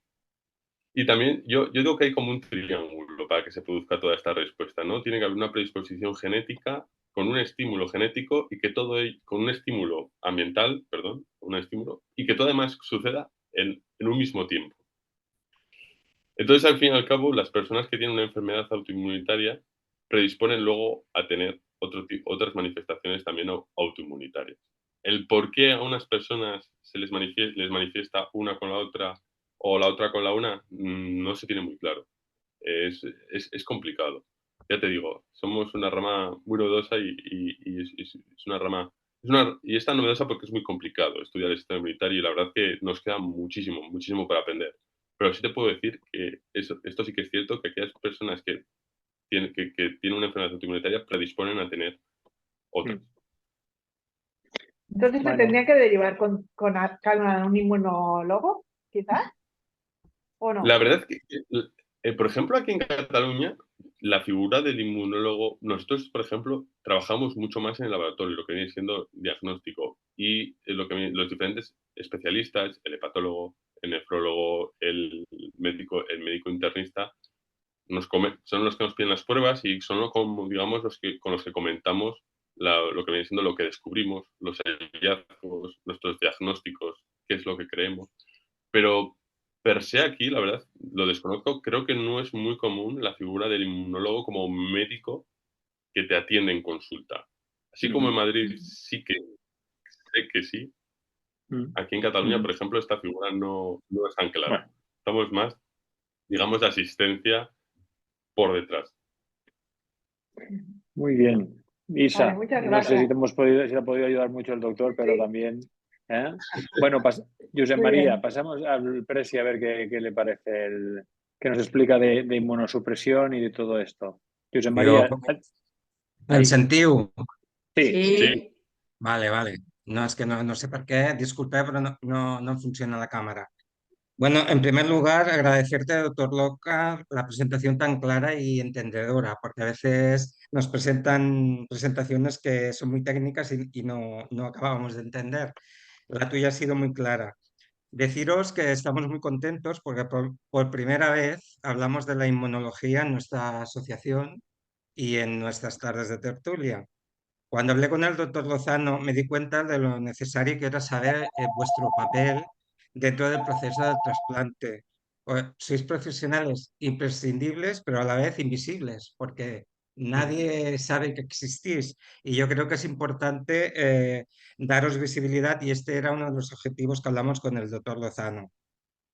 Y también yo digo que hay como un triángulo para que se produzca toda esta respuesta, ¿no? Tiene que haber una predisposición genética con un estímulo genético y que con un estímulo ambiental, perdón, un estímulo, y que todo además suceda en un mismo tiempo. Entonces, al fin y al cabo, las personas que tienen una enfermedad autoinmunitaria predisponen luego a tener otras manifestaciones también autoinmunitarias. El por qué a unas personas les manifiesta una con la otra o la otra con la una, no se tiene muy claro. Es complicado. ya te digo, somos una rama muy novedosa y es una rama... y es tan novedosa porque es muy complicado estudiar el sistema inmunitario y la verdad que nos queda muchísimo, muchísimo para aprender. Pero sí te puedo decir que esto sí que es cierto, que aquellas personas que tienen una enfermedad autoinmunitaria predisponen a tener otras. Entonces se Bueno, tendría que derivar con calma a un inmunólogo, quizás, ¿o La no? verdad es que, por ejemplo, aquí en Cataluña, la figura del inmunólogo, nosotros, por ejemplo, trabajamos mucho más en el laboratorio, lo que viene siendo diagnóstico, y los diferentes especialistas, el hepatólogo, el nefrólogo, el médico internista, son los que nos piden las pruebas y son, como, digamos, con los que comentamos lo que viene siendo lo que descubrimos, los hallazgos, nuestros diagnósticos, qué es lo que creemos. Pero per se aquí, la verdad, lo desconozco, creo que no es muy común la figura del inmunólogo como médico que te atiende en consulta. Así como en Madrid sí que sé que sí, aquí en Cataluña, por ejemplo, esta figura no es tan clara. bueno, Estamos más, digamos, de asistencia por detrás. muy bien. Vale, Isa, muchas no sé si gracias. te hemos podido, si te ha podido ayudar mucho el doctor, pero Sí, también. ¿Eh? Bueno, Josep muy María, bien. pasamos al Presi a ver qué le parece que nos explica de inmunosupresión y de todo esto. Josep Digo, María, el ahí. sentiu. Sí, Sí, Sí, Vale, vale. No, es que no sé por qué, disculpe, pero no funciona la cámara. Bueno, en primer lugar, agradecerte, doctor Loca, la presentación tan clara y entendedora, porque a veces nos presentan presentaciones que son muy técnicas y no acabamos de entender. La tuya ha sido muy clara. Deciros que estamos muy contentos porque por primera vez hablamos de la inmunología en nuestra asociación y en nuestras tardes de tertulia. Cuando hablé con el doctor Lozano me di cuenta de lo necesario que era saber vuestro papel dentro del proceso del trasplante. Sois profesionales imprescindibles, pero a la vez invisibles, porque nadie sabe que existís. Y yo creo que es importante daros visibilidad y este era uno de los objetivos que hablamos con el doctor Lozano.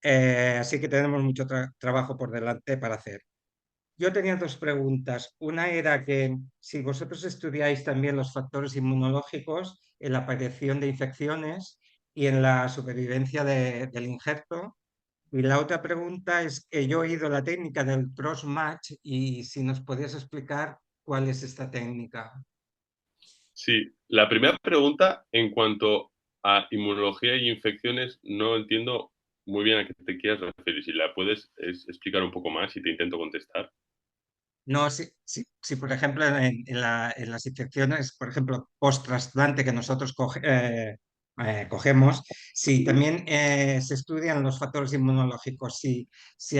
Así que tenemos mucho trabajo por delante para hacer. Yo tenía dos preguntas. Una era que si vosotros estudiáis también los factores inmunológicos en la aparición de infecciones y en la supervivencia del injerto. Y la otra pregunta es que yo he oído la técnica del cross-match y si nos podías explicar cuál es esta técnica. sí. La primera pregunta, en cuanto a inmunología y infecciones, no entiendo muy bien a qué te quieres referir. Si la puedes explicar un poco más y te intento contestar. No, si por ejemplo en las infecciones, por ejemplo, post-trasplante que nosotros cogemos, si también se estudian los factores inmunológicos, si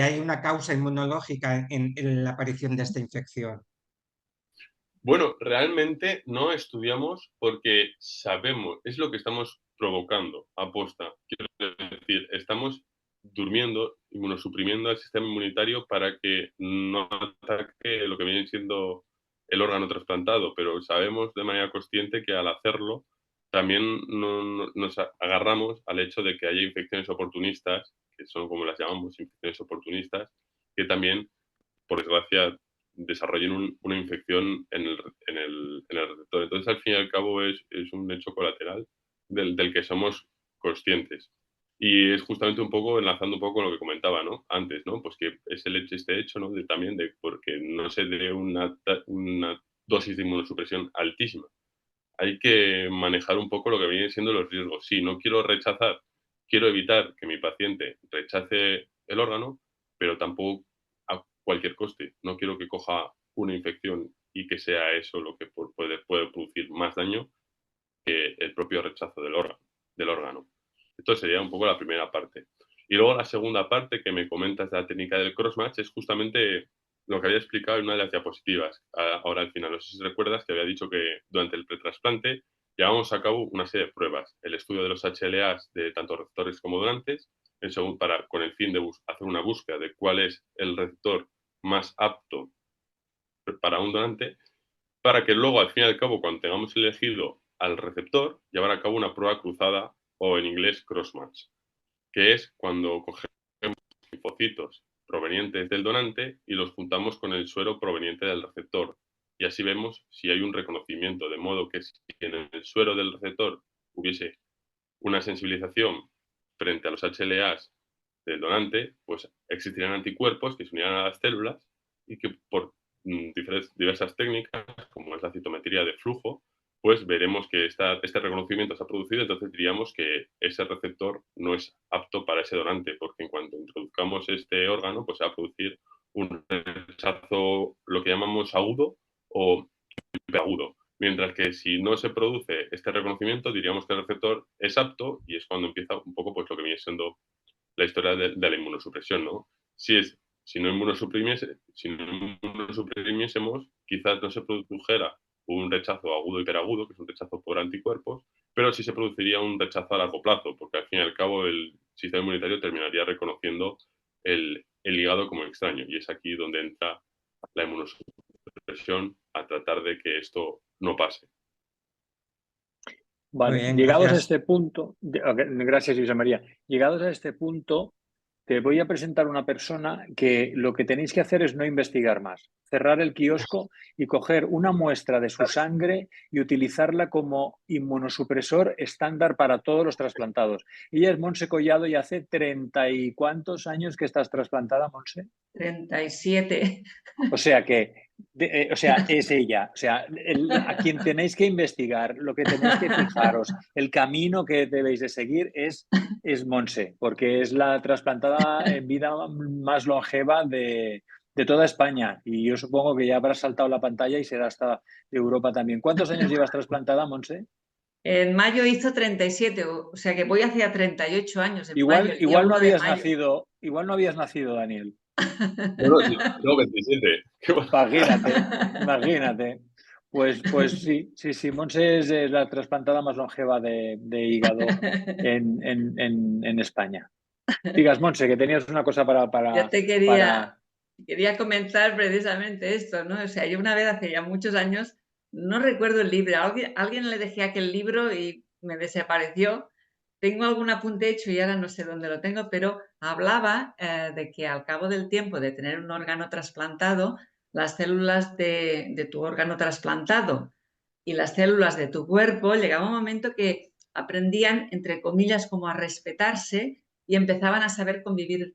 hay una causa inmunológica en la aparición de esta infección. Bueno, realmente no estudiamos porque sabemos, es lo que estamos provocando, aposta. Quiero decir, estamos durmiendo, inmunosuprimiendo al sistema inmunitario para que no ataque lo que viene siendo el órgano trasplantado, pero sabemos de manera consciente que al hacerlo también nos agarramos al hecho de que haya infecciones oportunistas, que son como las llamamos, infecciones oportunistas, que también, por desgracia, desarrollen una infección en el receptor. Entonces, al fin y al cabo, es un hecho colateral del que somos conscientes. Y es justamente un poco, enlazando un poco con lo que comentaba, ¿no? Antes, ¿no? Pues que es este hecho, ¿no? También de porque no se dé una dosis de inmunosupresión altísima. Hay que manejar un poco lo que vienen siendo los riesgos. Sí, no quiero rechazar, quiero evitar que mi paciente rechace el órgano, pero tampoco a cualquier coste. No quiero que coja una infección y que sea eso lo que puede producir más daño que el propio rechazo del órgano. Esto sería un poco la primera parte. Y luego la segunda parte que me comentas de la técnica del crossmatch es justamente lo que había explicado en una de las diapositivas, ahora al final. No sé si recuerdas que había dicho que durante el pretrasplante llevamos a cabo una serie de pruebas. El estudio de los HLAs de tanto receptores como donantes, con el fin de hacer una búsqueda de cuál es el receptor más apto para un donante, para que luego, al fin y al cabo, cuando tengamos elegido al receptor, llevar a cabo una prueba cruzada o en inglés crossmatch, que es cuando cogemos linfocitos provenientes del donante y los juntamos con el suero proveniente del receptor. Y así vemos si hay un reconocimiento, de modo que si en el suero del receptor hubiese una sensibilización frente a los HLAs del donante, pues existirían anticuerpos que se unirían a las células y que por diversas técnicas, como es la citometría de flujo, pues veremos que este reconocimiento se ha producido, entonces diríamos que ese receptor no es apto para ese donante, porque en cuanto introduzcamos este órgano, pues se va a producir un rechazo, lo que llamamos agudo o hiperagudo. Mientras que si no se produce este reconocimiento, diríamos que el receptor es apto y es cuando empieza un poco pues lo que viene siendo la historia de la inmunosupresión, ¿no? Si no inmunosuprimiésemos, quizás no se produjera un rechazo agudo hiperagudo, que es un rechazo por anticuerpos, pero sí se produciría un rechazo a largo plazo, porque al fin y al cabo el sistema inmunitario terminaría reconociendo el hígado como extraño, y es aquí donde entra la inmunosupresión a tratar de que esto no pase. Vale, Muy bien, llegados a gracias. este punto, gracias José María, llegados a este punto, te voy a presentar una persona que lo que tenéis que hacer es no investigar más, cerrar el kiosco y coger una muestra de su sangre y utilizarla como inmunosupresor estándar para todos los trasplantados. Ella es Montse Collado y hace 30 y cuántos años que estás trasplantada, Montse. 37. O sea que, es ella. O sea, a quien tenéis que investigar, lo que tenéis que fijaros, el camino que debéis de seguir es Montse, porque es la trasplantada en vida más longeva de toda España. Y yo supongo que ya habrás saltado la pantalla y será hasta de Europa también. ¿Cuántos años llevas trasplantada, Montse? En mayo hizo 37, o sea que voy hacia 38 años en mayo, el día Igual no 1 de habías mayo. nacido, Daniel. Bueno, tengo 27. Imagínate. Pues sí, Montse es la trasplantada más longeva de hígado en España. Digas, Montse, que tenías una cosa Ya te para... quería comentar precisamente esto, ¿no? O sea, yo una vez hace ya muchos años, no recuerdo el libro, alguien le dejé aquel libro y me desapareció. Tengo algún apunte hecho y ahora no sé dónde lo tengo, pero hablaba de que al cabo del tiempo de tener un órgano trasplantado, las células de tu órgano trasplantado y las células de tu cuerpo, llegaba un momento que aprendían, entre comillas, como a respetarse y empezaban a saber convivir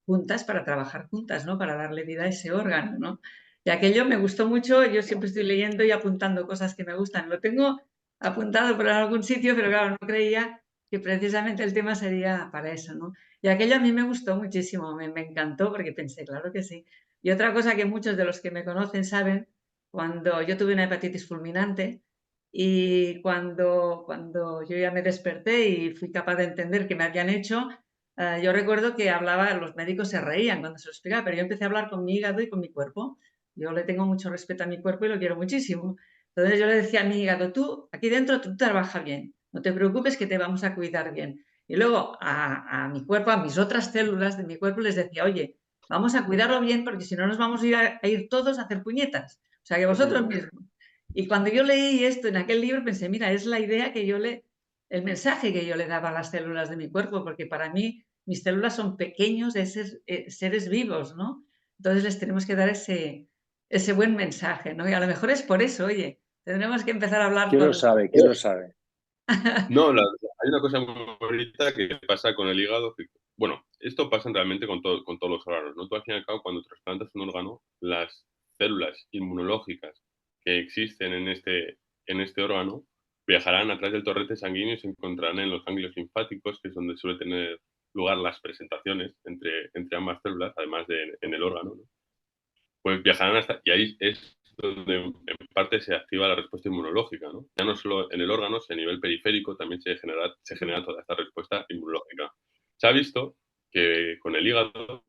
juntas para trabajar juntas, ¿no? Para darle vida a ese órgano, ¿no? Y aquello me gustó mucho, yo siempre estoy leyendo y apuntando cosas que me gustan. Lo tengo apuntado por algún sitio, pero claro, no creía que precisamente el tema sería para eso, ¿no? Y aquello a mí me gustó muchísimo, me encantó porque pensé, claro que sí. Y otra cosa que muchos de los que me conocen saben, cuando yo tuve una hepatitis fulminante y cuando yo ya me desperté y fui capaz de entender qué me habían hecho, yo recuerdo que los médicos se reían cuando se lo explicaba, pero yo empecé a hablar con mi hígado y con mi cuerpo. Yo le tengo mucho respeto a mi cuerpo y lo quiero muchísimo. Entonces yo le decía a mi hígado, tú aquí dentro tú trabaja bien, no te preocupes que te vamos a cuidar bien. Y luego a mi cuerpo, a mis otras células de mi cuerpo les decía, oye, vamos a cuidarlo bien porque si no nos vamos a ir todos a hacer puñetas. O sea que vosotros mismos. Y cuando yo leí esto en aquel libro pensé, mira, es la idea el mensaje que yo le daba a las células de mi cuerpo, porque para mí mis células son pequeños seres vivos, ¿no? Entonces les tenemos que dar ese buen mensaje, ¿no? Y a lo mejor es por eso, oye, tendremos que empezar a hablar ¿Quién lo con... sabe? ¿Quién lo sabe? No, hay una cosa muy bonita que pasa con el hígado. Bueno, esto pasa realmente con todos los órganos, ¿no? Tú al fin y al cabo, cuando trasplantas un órgano, las células inmunológicas que existen en este órgano viajarán a través del torrente sanguíneo y se encontrarán en los ganglios linfáticos, que es donde suele tener lugar las presentaciones entre ambas células, además de en el órgano, ¿no? Pues viajarán y ahí es donde en parte se activa la respuesta inmunológica, ¿no? Ya no solo en el órgano, sino a nivel periférico también se genera toda esta respuesta inmunológica. Se ha visto que con el hígado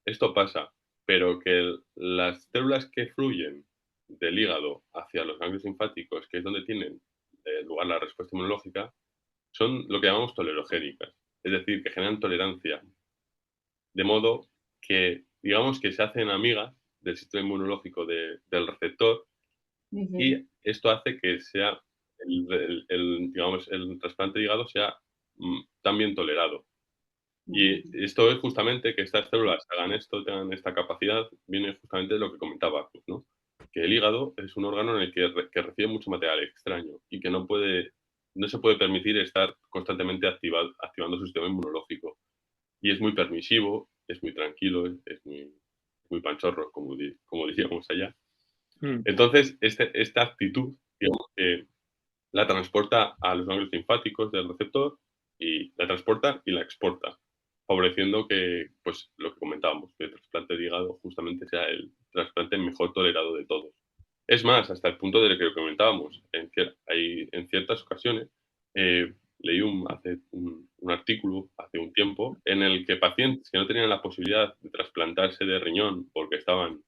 esto pasa, pero que las células que fluyen del hígado hacia los ganglios linfáticos, que es donde tienen lugar la respuesta inmunológica, son lo que llamamos tolerogénicas, es decir, que generan tolerancia, de modo que, digamos, que se hacen amigas del sistema inmunológico del receptor y esto hace que sea digamos, el trasplante de hígado sea también tolerado. Y esto es justamente que estas células hagan esto, tengan esta capacidad, viene justamente de lo que comentaba, ¿no? Que el hígado es un órgano en el que recibe mucho material extraño y que no se puede permitir estar constantemente activando su sistema inmunológico. Y es muy permisivo, es muy tranquilo, es muy panchorro, como diríamos allá. Entonces, esta actitud, digamos, la transporta a los ganglios linfáticos del receptor y la transporta y la exporta, favoreciendo que, pues, lo que comentábamos, que el trasplante de hígado justamente sea el trasplante mejor tolerado de todos. Es más, hasta el punto de lo que comentábamos, en ciertas ocasiones, leí un artículo hace un tiempo en el que pacientes que no tenían la posibilidad de trasplantarse de riñón porque estaban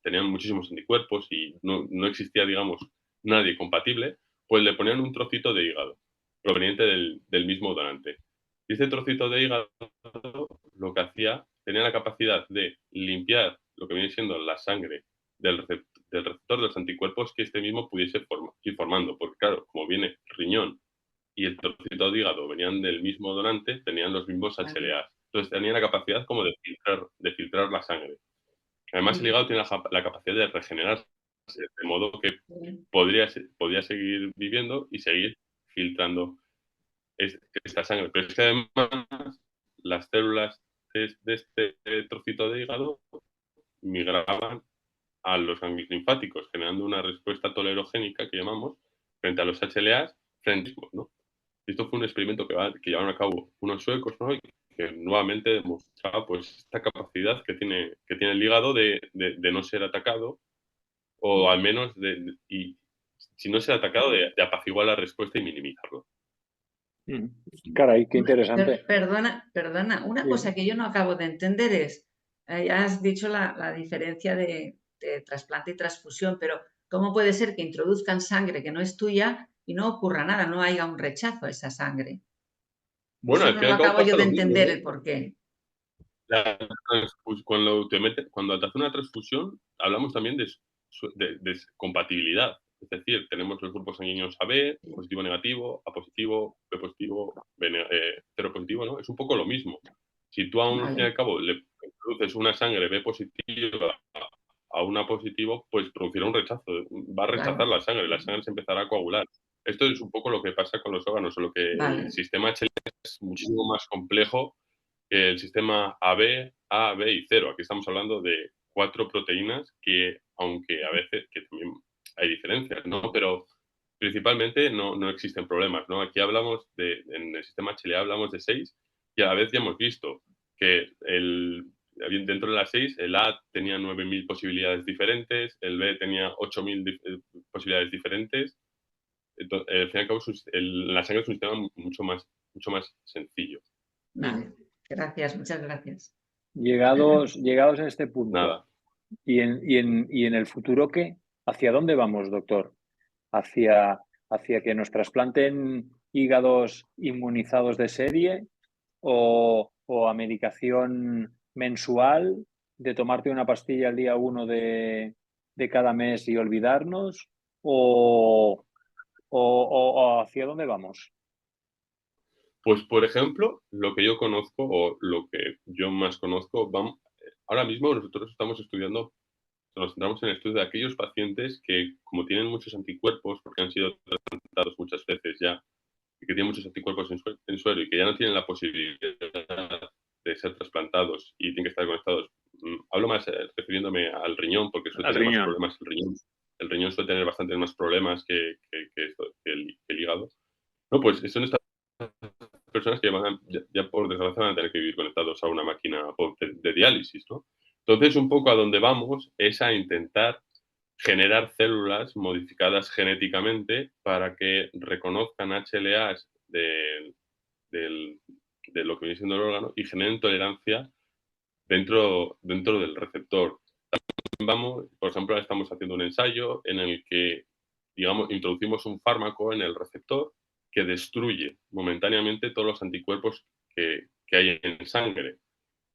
tenían muchísimos anticuerpos y no existía, digamos, nadie compatible, pues le ponían un trocito de hígado proveniente del mismo donante. Y este trocito de hígado lo que hacía, tenía la capacidad de limpiar lo que viene siendo la sangre del receptor de los anticuerpos que este mismo pudiese ir formando. Porque claro, como viene riñón y el trocito de hígado venían del mismo donante, tenían los mismos HLA. Entonces tenía la capacidad como de filtrar la sangre. Además, el hígado tiene la capacidad de regenerarse, de modo que podría seguir viviendo y seguir filtrando esta sangre. Pero es que además las células de este trocito de hígado migraban a los ganglios linfáticos, generando una respuesta tolerogénica que llamamos frente a los HLA, ¿no? Esto fue un experimento que llevaron a cabo unos suecos, ¿no? Y que nuevamente demostraba pues esta capacidad que tiene el hígado de no ser atacado, o al menos y si no ser atacado, de apaciguar la respuesta y minimizarlo. Caray, qué interesante. Perdona, una cosa que yo no acabo de entender es, ya has dicho la diferencia de trasplante y transfusión, pero ¿cómo puede ser que introduzcan sangre que no es tuya y no ocurra nada, no haya un rechazo a esa sangre? Bueno, Eso al no fin y lo al cabo acabo yo pasa de lo mismo, entender ¿eh? el porqué. Cuando te hace una transfusión, hablamos también de compatibilidad. Es decir, tenemos los grupos sanguíneos AB, positivo, negativo, A positivo, B positivo, cero positivo, ¿no? Es un poco lo mismo. Si tú al fin y al cabo le introduces una sangre B positiva a una positivo, pues producirá un rechazo. Va a rechazar la sangre se empezará a coagular. Esto es un poco lo que pasa con los órganos, solo que el sistema HLA es muchísimo más complejo que el sistema AB, A, B y 0. Aquí estamos hablando de 4 proteínas que, aunque a veces que también hay diferencias, ¿no? Pero principalmente no existen problemas, ¿no? Aquí en el sistema HLA hablamos de 6 y a la vez ya hemos visto que dentro de las 6 el A tenía 9.000 posibilidades diferentes, el B tenía 8.000 posibilidades diferentes. Entonces, al fin y al cabo, la sangre es un sistema mucho más sencillo. Vale, gracias, muchas gracias. Llegados a este punto, Nada. ¿Y en el futuro qué? ¿Hacia dónde vamos, doctor? ¿Hacia que nos trasplanten hígados inmunizados de serie o a medicación mensual de tomarte una pastilla al día 1 de cada mes y olvidarnos? ¿O hacia dónde vamos? Pues, por ejemplo, lo que yo conozco o lo que yo más conozco, ahora mismo nosotros estamos estudiando, nos centramos en el estudio de aquellos pacientes que, como tienen muchos anticuerpos, porque han sido tratados muchas veces ya, y que tienen muchos anticuerpos en suero y que ya no tienen la posibilidad de ser trasplantados y tienen que estar conectados. Hablo más refiriéndome al riñón, porque suele tener más problemas el riñón. El riñón suele tener bastantes más problemas que el hígado. No, pues son estas personas que ya por desgracia van a tener que vivir conectados a una máquina de diálisis, ¿no? Entonces, un poco a donde vamos es a intentar generar células modificadas genéticamente para que reconozcan HLAs de lo que viene siendo el órgano y generen tolerancia dentro del receptor. Por ejemplo, estamos haciendo un ensayo en el que, digamos, introducimos un fármaco en el receptor que destruye momentáneamente todos los anticuerpos que hay en sangre,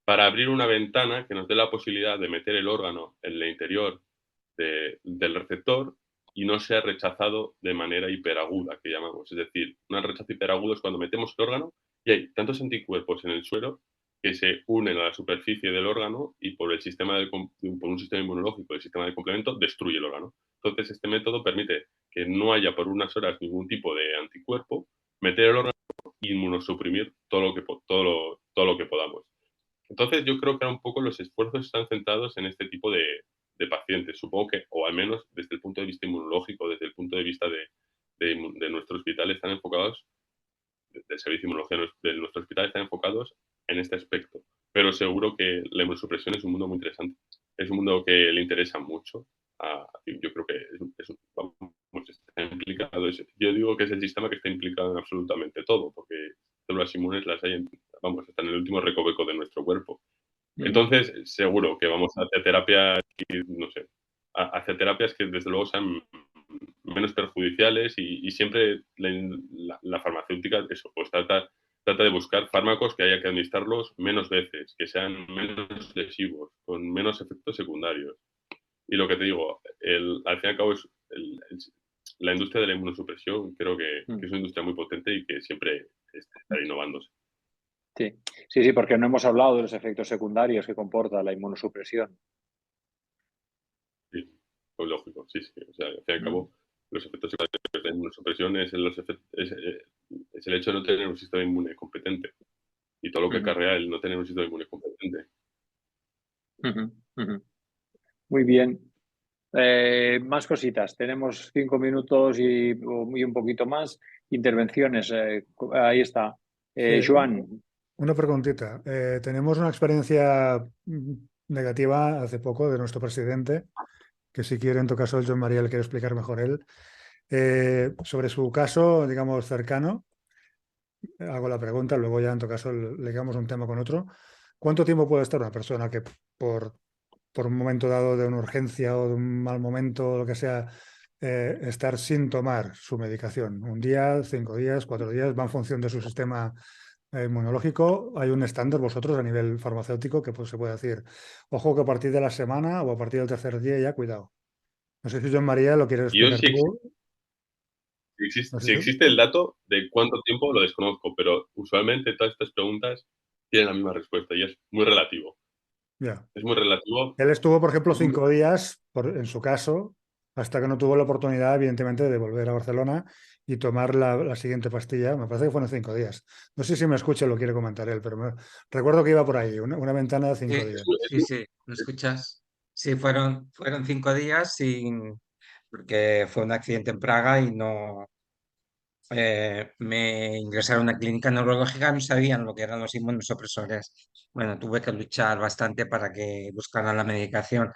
para abrir una ventana que nos dé la posibilidad de meter el órgano en el interior del receptor y no sea rechazado de manera hiperaguda, que llamamos. Es decir, un rechazo hiperagudo es cuando metemos el órgano y hay tantos anticuerpos en el suero que se unen a la superficie del órgano y por un sistema inmunológico, el sistema de complemento, destruye el órgano. Entonces, este método permite que no haya por unas horas ningún tipo de anticuerpo, meter el órgano e inmunosuprimir todo lo que podamos. Entonces, yo creo que ahora un poco los esfuerzos están centrados en este tipo de pacientes. Supongo que, o al menos desde el punto de vista inmunológico, desde el punto de vista de nuestro hospital, están enfocados, del servicio de inmunología de nuestro hospital, están enfocados en este aspecto. Pero seguro que la inmunosupresión es un mundo muy interesante. Es un mundo que le interesa mucho. Yo creo que está implicado. Yo digo que es el sistema que está implicado en absolutamente todo, porque células inmunes las hay, hasta en el último recoveco de nuestro cuerpo. Entonces, seguro que vamos a hacer terapias, no sé, hacer terapias que desde luego sean menos perjudiciales y siempre la farmacéutica, eso, pues trata de buscar fármacos que haya que administrarlos menos veces, que sean menos lesivos, con menos efectos secundarios. Y lo que te digo, al fin y al cabo es la industria de la inmunosupresión, creo que es una industria muy potente y que siempre está innovándose. Sí, porque no hemos hablado de los efectos secundarios que comporta la inmunosupresión. Sí, pues lógico, sí. O sea, al fin y al cabo, los efectos secundarios de la inmunosupresión es el hecho de no tener un sistema inmune competente y todo lo que acarrea el no tener un sistema inmune competente. Muy bien. Más cositas. Tenemos 5 minutos y un poquito más. Intervenciones. Ahí está. Joan. Una preguntita. Tenemos una experiencia negativa hace poco de nuestro presidente, que si quiere, en todo caso, Joan María le quiere explicar mejor él, sobre su caso, digamos, cercano. Hago la pregunta, luego ya en todo caso ligamos un tema con otro. ¿Cuánto tiempo puede estar una persona que por un momento dado de una urgencia o de un mal momento o lo que sea, estar sin tomar su medicación? ¿Un día, 5 días, 4 días? ¿Va en función de su sistema inmunológico? ¿Hay un estándar vosotros a nivel farmacéutico que pues, se puede decir, ojo que a partir de la semana o a partir del tercer día ya cuidado? No sé si Joan María lo quieres explicar tú. Si existe el dato de cuánto tiempo, lo desconozco, pero usualmente todas estas preguntas tienen la misma respuesta y es muy relativo. Ya. Es muy relativo. Él estuvo, por ejemplo, 5 días, en su caso, hasta que no tuvo la oportunidad, evidentemente, de volver a Barcelona y tomar la siguiente pastilla. Me parece que fueron 5 días. No sé si me escucha o lo quiere comentar él, pero recuerdo que iba por ahí, una ventana de 5 días. Sí, ¿me escuchas? Sí, fueron 5 días porque fue un accidente en Praga y no me ingresaron a una clínica neurológica, no sabían lo que eran los inmunosupresores. Bueno, tuve que luchar bastante para que buscaran la medicación.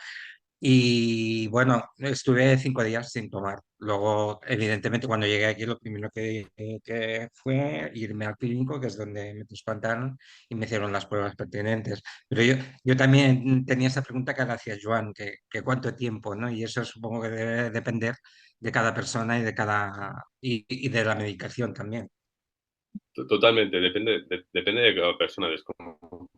Y bueno, estuve 5 días sin tomar. Luego, evidentemente, cuando llegué aquí, lo primero que fue irme al clínico, que es donde me trasplantaron y me hicieron las pruebas pertinentes. Pero yo también tenía esa pregunta que le hacía Joan, que cuánto tiempo, ¿no? Y eso supongo que debe depender de cada persona y de la medicación también. Totalmente, depende de cada persona. Desconozco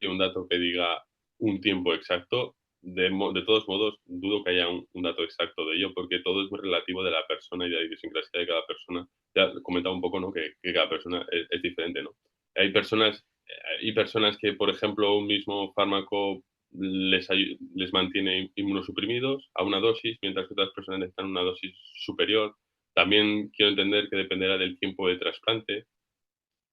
un dato que diga un tiempo exacto. De todos modos, dudo que haya un dato exacto de ello, porque todo es muy relativo de la persona y de la idiosincrasia de cada persona. Ya comentaba un poco, ¿no?, que cada persona es diferente, ¿no? Hay personas que, por ejemplo, un mismo fármaco les mantiene inmunosuprimidos a una dosis, mientras que otras personas necesitan una dosis superior. También quiero entender que dependerá del tiempo de trasplante.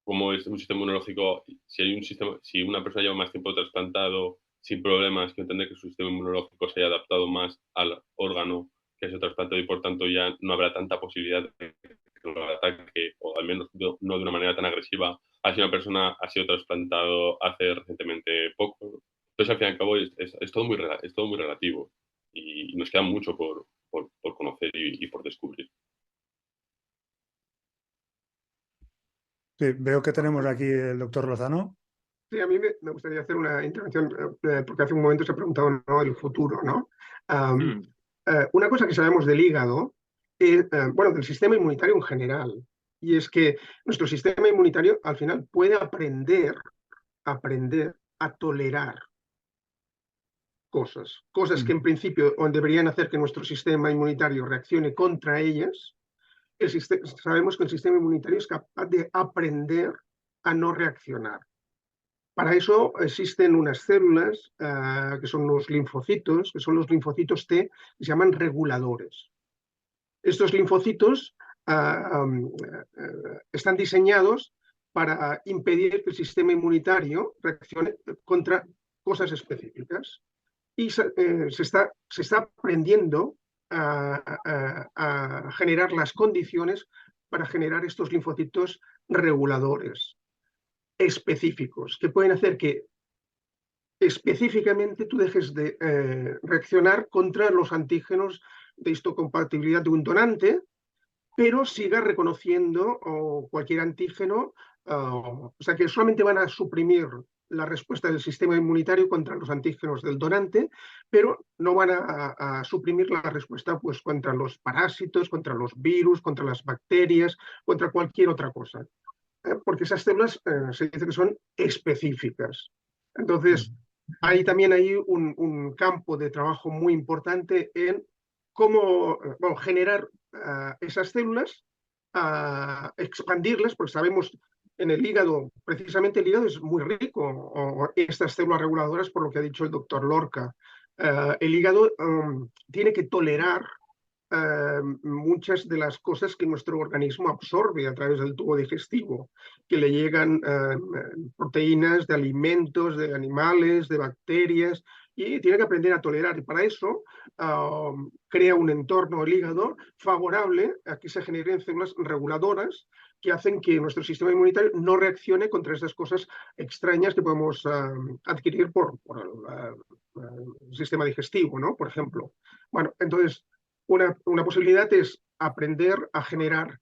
Como es un sistema inmunológico, si una persona lleva más tiempo trasplantado sin problemas, que entender que su sistema inmunológico se haya adaptado más al órgano que es trasplantado y por tanto ya no habrá tanta posibilidad de que lo ataque, o al menos no de una manera tan agresiva, a si una persona ha sido trasplantado hace recientemente poco. Entonces, al fin y al cabo, es todo muy relativo y nos queda mucho por conocer y por descubrir. Sí, veo que tenemos aquí el doctor Lozano. Sí, a mí me gustaría hacer una intervención, porque hace un momento se ha preguntado, ¿no?, el futuro, ¿no? Una cosa que sabemos del hígado, bueno, del sistema inmunitario en general, y es que nuestro sistema inmunitario al final puede aprender a tolerar cosas que en principio deberían hacer que nuestro sistema inmunitario reaccione contra ellas. Sabemos que el sistema inmunitario es capaz de aprender a no reaccionar. Para eso existen unas células que son los linfocitos, que son los linfocitos T, que se llaman reguladores. Estos linfocitos están diseñados para impedir que el sistema inmunitario reaccione contra cosas específicas. Y se está aprendiendo a generar las condiciones para generar estos linfocitos reguladores específicos, que pueden hacer que específicamente tú dejes de reaccionar contra los antígenos de histocompatibilidad de un donante, pero siga reconociendo cualquier antígeno, o sea que solamente van a suprimir la respuesta del sistema inmunitario contra los antígenos del donante, pero no van a suprimir la respuesta pues, contra los parásitos, contra los virus, contra las bacterias, contra cualquier otra cosa. Porque esas células se dice que son específicas. Entonces, hay también ahí un campo de trabajo muy importante en cómo generar esas células, expandirlas, porque sabemos en el hígado, precisamente el hígado es muy rico en estas células reguladoras, por lo que ha dicho el doctor Lorca. El hígado tiene que tolerar muchas de las cosas que nuestro organismo absorbe a través del tubo digestivo, que le llegan proteínas de alimentos, de animales, de bacterias, y tiene que aprender a tolerar. Y para eso crea un entorno, el hígado, favorable a que se generen células reguladoras que hacen que nuestro sistema inmunitario no reaccione contra esas cosas extrañas que podemos adquirir por el sistema digestivo, ¿no? Por ejemplo. Bueno, entonces, una posibilidad es aprender a generar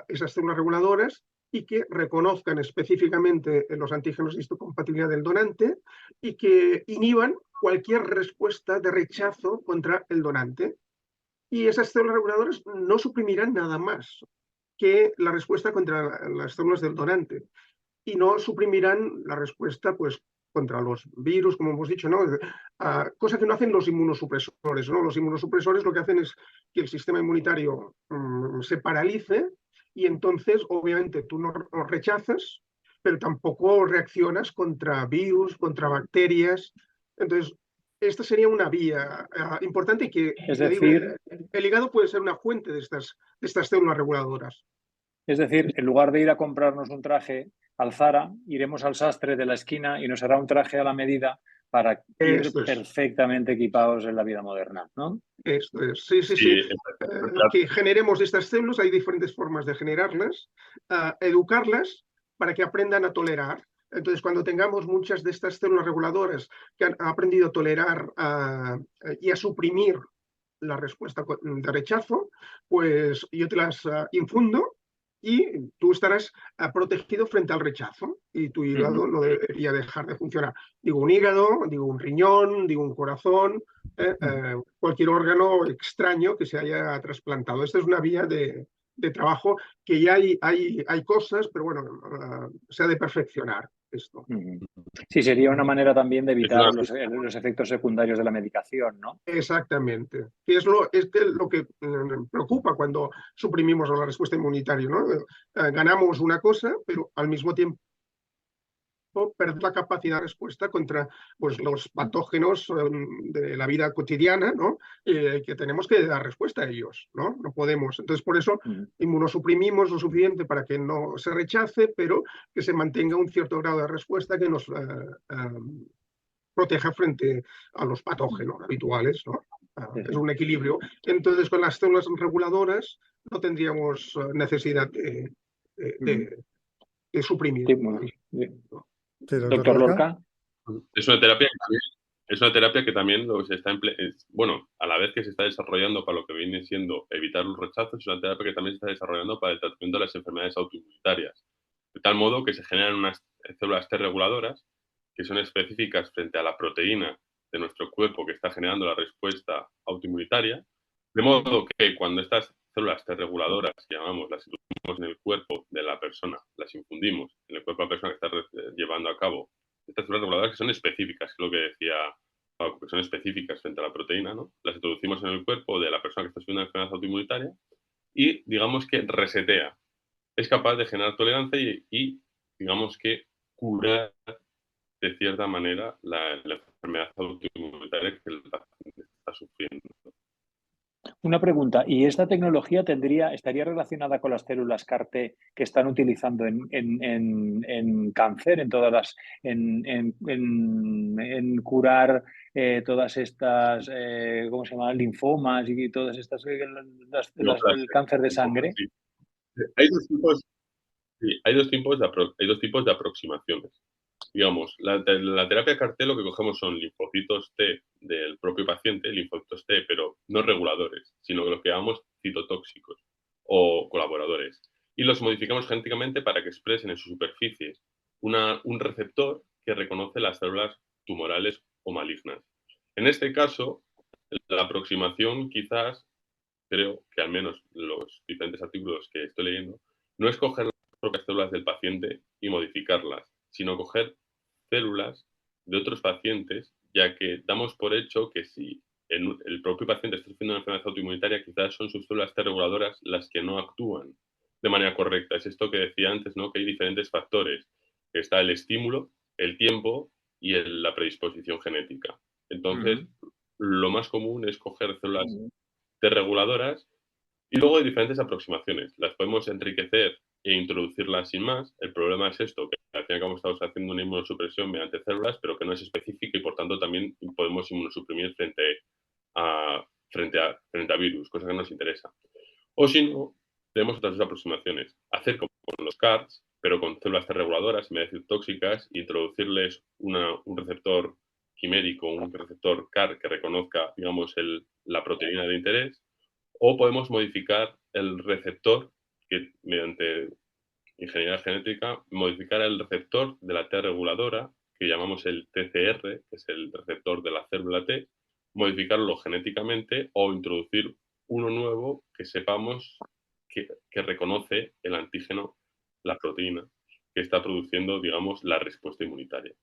esas células reguladoras y que reconozcan específicamente los antígenos de histocompatibilidad del donante y que inhiban cualquier respuesta de rechazo contra el donante. Y esas células reguladoras no suprimirán nada más que la respuesta contra las células del donante y no suprimirán la respuesta pues, contra los virus, como hemos dicho, ¿no? Cosa que no hacen los inmunosupresores, ¿no? Los inmunosupresores lo que hacen es que el sistema inmunitario se paralice y entonces, obviamente, tú no rechazas, pero tampoco reaccionas contra virus, contra bacterias. Entonces, esta sería una vía importante y que, es decir, el hígado puede ser una fuente de estas células reguladoras. Es decir, en lugar de ir a comprarnos un traje al Zara, iremos al sastre de la esquina y nos hará un traje a la medida para ir perfectamente equipados en la vida moderna, ¿no? Esto es, sí. Que generemos estas células, hay diferentes formas de generarlas, educarlas para que aprendan a tolerar. Entonces, cuando tengamos muchas de estas células reguladoras que han aprendido a tolerar y a suprimir la respuesta de rechazo, pues yo te las infundo y tú estarás protegido frente al rechazo y tu hígado no debería dejar de funcionar. Digo un hígado, digo un riñón, digo un corazón, cualquier órgano extraño que se haya trasplantado. Esta es una vía de trabajo que ya hay cosas, pero bueno, se ha de perfeccionar esto. Sí, sería una manera también de evitar los efectos secundarios de la medicación, ¿no? Exactamente. Que es lo que preocupa cuando suprimimos la respuesta inmunitaria, ¿no? Ganamos una cosa, pero al mismo tiempo perder la capacidad de respuesta contra pues, los patógenos de la vida cotidiana, ¿no? Que tenemos que dar respuesta a ellos, ¿no? No podemos. Entonces, por eso inmunosuprimimos lo suficiente para que no se rechace, pero que se mantenga un cierto grado de respuesta que nos proteja frente a los patógenos habituales, ¿no? Es un equilibrio. Entonces, con las células reguladoras no tendríamos necesidad de suprimir. Sí, Doctor Lorca. Es una terapia que también se está bueno, a la vez que se está desarrollando para lo que viene siendo evitar los rechazos, es una terapia que también se está desarrollando para el tratamiento de las enfermedades autoinmunitarias. De tal modo que se generan unas células T reguladoras que son específicas frente a la proteína de nuestro cuerpo que está generando la respuesta autoinmunitaria, de modo que cuando estas células T reguladoras, que llamamos, las introducimos en el cuerpo de la persona, las infundimos en el cuerpo de la persona que está llevando a cabo estas células reguladoras que son específicas, que es lo que decía Pau, que son específicas frente a la proteína, ¿no? Las introducimos en el cuerpo de la persona que está sufriendo una enfermedad autoinmunitaria y digamos que resetea. Es capaz de generar tolerancia y digamos que curar de cierta manera la enfermedad autoinmunitaria que el paciente está sufriendo. Una pregunta, ¿y esta tecnología estaría relacionada con las células CAR-T que están utilizando en cáncer, en curar todas estas, ¿cómo se llama? Linfomas y todas estas, el cáncer de sangre? Sí. Hay dos tipos, sí, hay dos tipos de aproximaciones. Digamos, la terapia CAR-T lo que cogemos son linfocitos T del propio paciente, linfocitos T, pero no reguladores, sino que lo que llamamos citotóxicos o colaboradores. Y los modificamos genéticamente para que expresen en su superficie un receptor que reconoce las células tumorales o malignas. En este caso, la aproximación quizás, creo que al menos los diferentes artículos que estoy leyendo, no es coger las propias células del paciente y modificarlas, sino coger células de otros pacientes, ya que damos por hecho que si el propio paciente está sufriendo una enfermedad autoinmunitaria, quizás son sus células T reguladoras las que no actúan de manera correcta. Es esto que decía antes, ¿no? Que hay diferentes factores. Está el estímulo, el tiempo y la predisposición genética. Entonces, lo más común es coger células T reguladoras y luego hay diferentes aproximaciones. Las podemos enriquecer e introducirlas sin más. El problema es esto, que al fin y al cabo estamos haciendo una inmunosupresión mediante células, pero que no es específica y por tanto también podemos inmunosuprimir frente a virus, cosa que nos interesa. O si no, tenemos otras dos aproximaciones. Hacer como con los CARs, pero con células T reguladoras, en vez de decir tóxicas, introducirles un receptor quimérico, un receptor CAR que reconozca, digamos, la proteína de interés, o podemos modificar el receptor que mediante ingeniería genética, modificar el receptor de la T reguladora, que llamamos el TCR, que es el receptor de la célula T, modificarlo genéticamente o introducir uno nuevo que sepamos que reconoce el antígeno, la proteína, que está produciendo, digamos, la respuesta inmunitaria.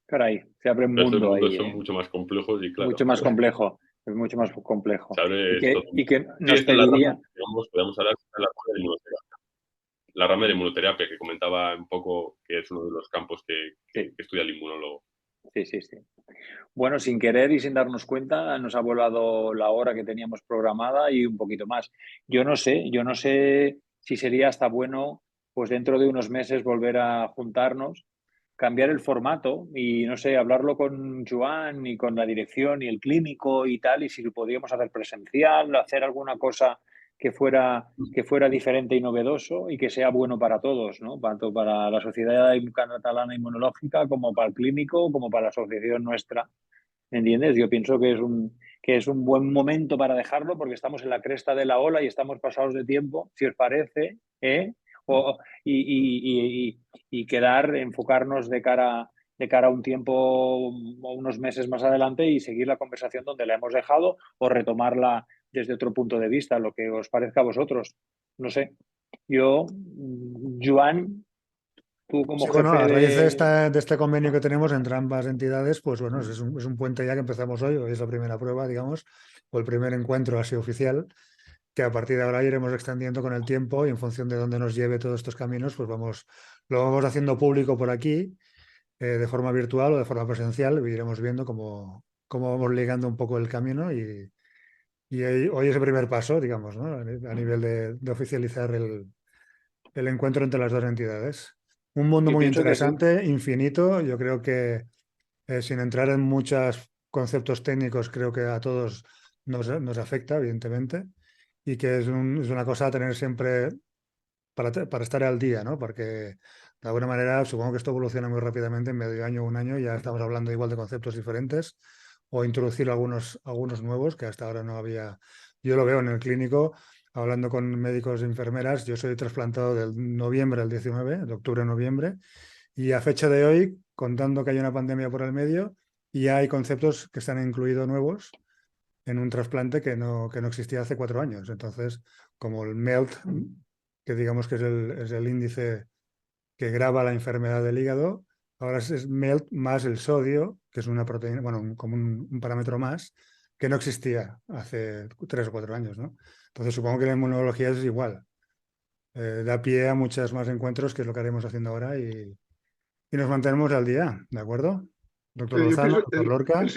Caray, se abre un Estos mundo mundos ahí, son mucho más complejos y claro. mucho más complejo, es mucho más complejo. Se abre Y que sí, nos esta es la pediría... rama, digamos, podemos hablar de la rama de inmunoterapia. La rama de inmunoterapia que comentaba un poco que es uno de los campos que estudia el inmunólogo. Sí, sí, sí. Bueno, sin querer y sin darnos cuenta, nos ha volado la hora que teníamos programada y un poquito más. Yo no sé si sería hasta bueno, pues dentro de unos meses volver a juntarnos, cambiar el formato y, no sé, hablarlo con Joan y con la dirección y el clínico y tal, y si lo podíamos hacer presencial, hacer alguna cosa que fuera diferente y novedoso y que sea bueno para todos, ¿no? Tanto para la Sociedad Catalana Inmunológica como para el clínico, como para la asociación nuestra. ¿Entiendes? Yo pienso que es un buen momento para dejarlo porque estamos en la cresta de la ola y estamos pasados de tiempo, si os parece, ¿eh? Y enfocarnos de cara a un tiempo o unos meses más adelante y seguir la conversación donde la hemos dejado o retomarla desde otro punto de vista, lo que os parezca a vosotros. No sé. Yo, Joan, tú como Sí, bueno, jefe a raíz de de... este convenio que tenemos entre ambas entidades, pues bueno, es un puente ya que empezamos hoy es la primera prueba, digamos, o el primer encuentro así oficial, que a partir de ahora iremos extendiendo con el tiempo y en función de dónde nos lleve todos estos caminos, pues lo vamos haciendo público por aquí, de forma virtual o de forma presencial, y iremos viendo cómo vamos ligando un poco el camino y hoy es el primer paso, digamos, ¿no? A nivel de oficializar el encuentro entre las dos entidades. Un mundo Yo muy pienso que es interesante, infinito. Yo creo que sin entrar en muchos conceptos técnicos, creo que a todos nos afecta, evidentemente, y que es una cosa a tener siempre para estar al día, ¿no? Porque de alguna manera supongo que esto evoluciona muy rápidamente, en medio año, un año, ya estamos hablando igual de conceptos diferentes o introducir algunos nuevos que hasta ahora no había. Yo lo veo en el clínico, hablando con médicos y enfermeras. Yo soy trasplantado del noviembre al 19, de octubre a noviembre, y a fecha de hoy, contando que hay una pandemia por el medio, ya hay conceptos que se han incluido nuevos en un trasplante que no existía hace 4 años. Entonces, como el MELT, que digamos que es el índice que graba la enfermedad del hígado, ahora es MELT más el sodio, que es una proteína, bueno, como un parámetro más, que no existía hace 3 o 4 años, ¿no? Entonces supongo que la inmunología es igual. da pie a muchos más encuentros, que es lo que haremos haciendo ahora, y nos mantenemos al día, ¿de acuerdo? Doctor Yo Lozano, pienso doctor Lorca. el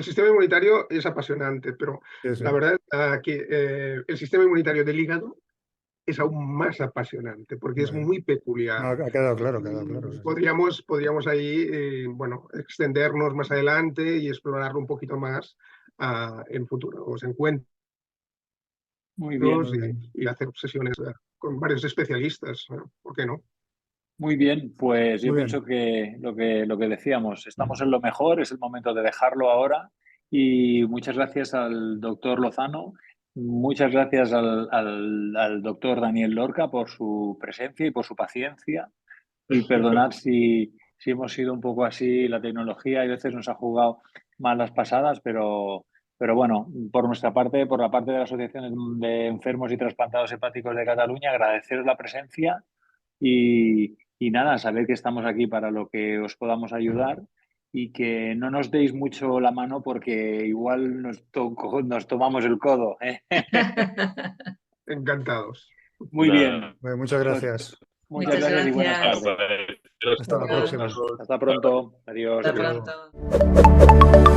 sistema inmunitario es apasionante, pero Sí, sí. la verdad que el sistema inmunitario del hígado es aún más apasionante porque es Bueno, muy no, peculiar. ha quedado claro, sí, sí. Podríamos ahí, bueno, extendernos más adelante y explorarlo un poquito más en futuros encuentros Muy bien, Muy bien. y hacer sesiones con varios especialistas, ¿por qué no? muy bien. Pues yo Muy bien. pienso que lo que decíamos, estamos en lo mejor, es el momento de dejarlo ahora. Y muchas gracias al doctor Lozano, muchas gracias al doctor Daniel Lorca por su presencia y por su paciencia. Y perdonad si hemos sido un poco así, la tecnología a veces nos ha jugado malas pasadas, pero bueno, por nuestra parte, por la parte de la Asociación de Enfermos y Trasplantados Hepáticos de Cataluña, agradeceros la presencia y nada, saber que estamos aquí para lo que os podamos ayudar y que no nos deis mucho la mano porque igual nos tomamos el codo, ¿eh? Encantados. Muy bien, Bueno, muchas pues gracias. muchas Muchas gracias y buenas gracias. tardes. Hasta la próxima. Hasta pronto. Adiós. Hasta Adiós. pronto.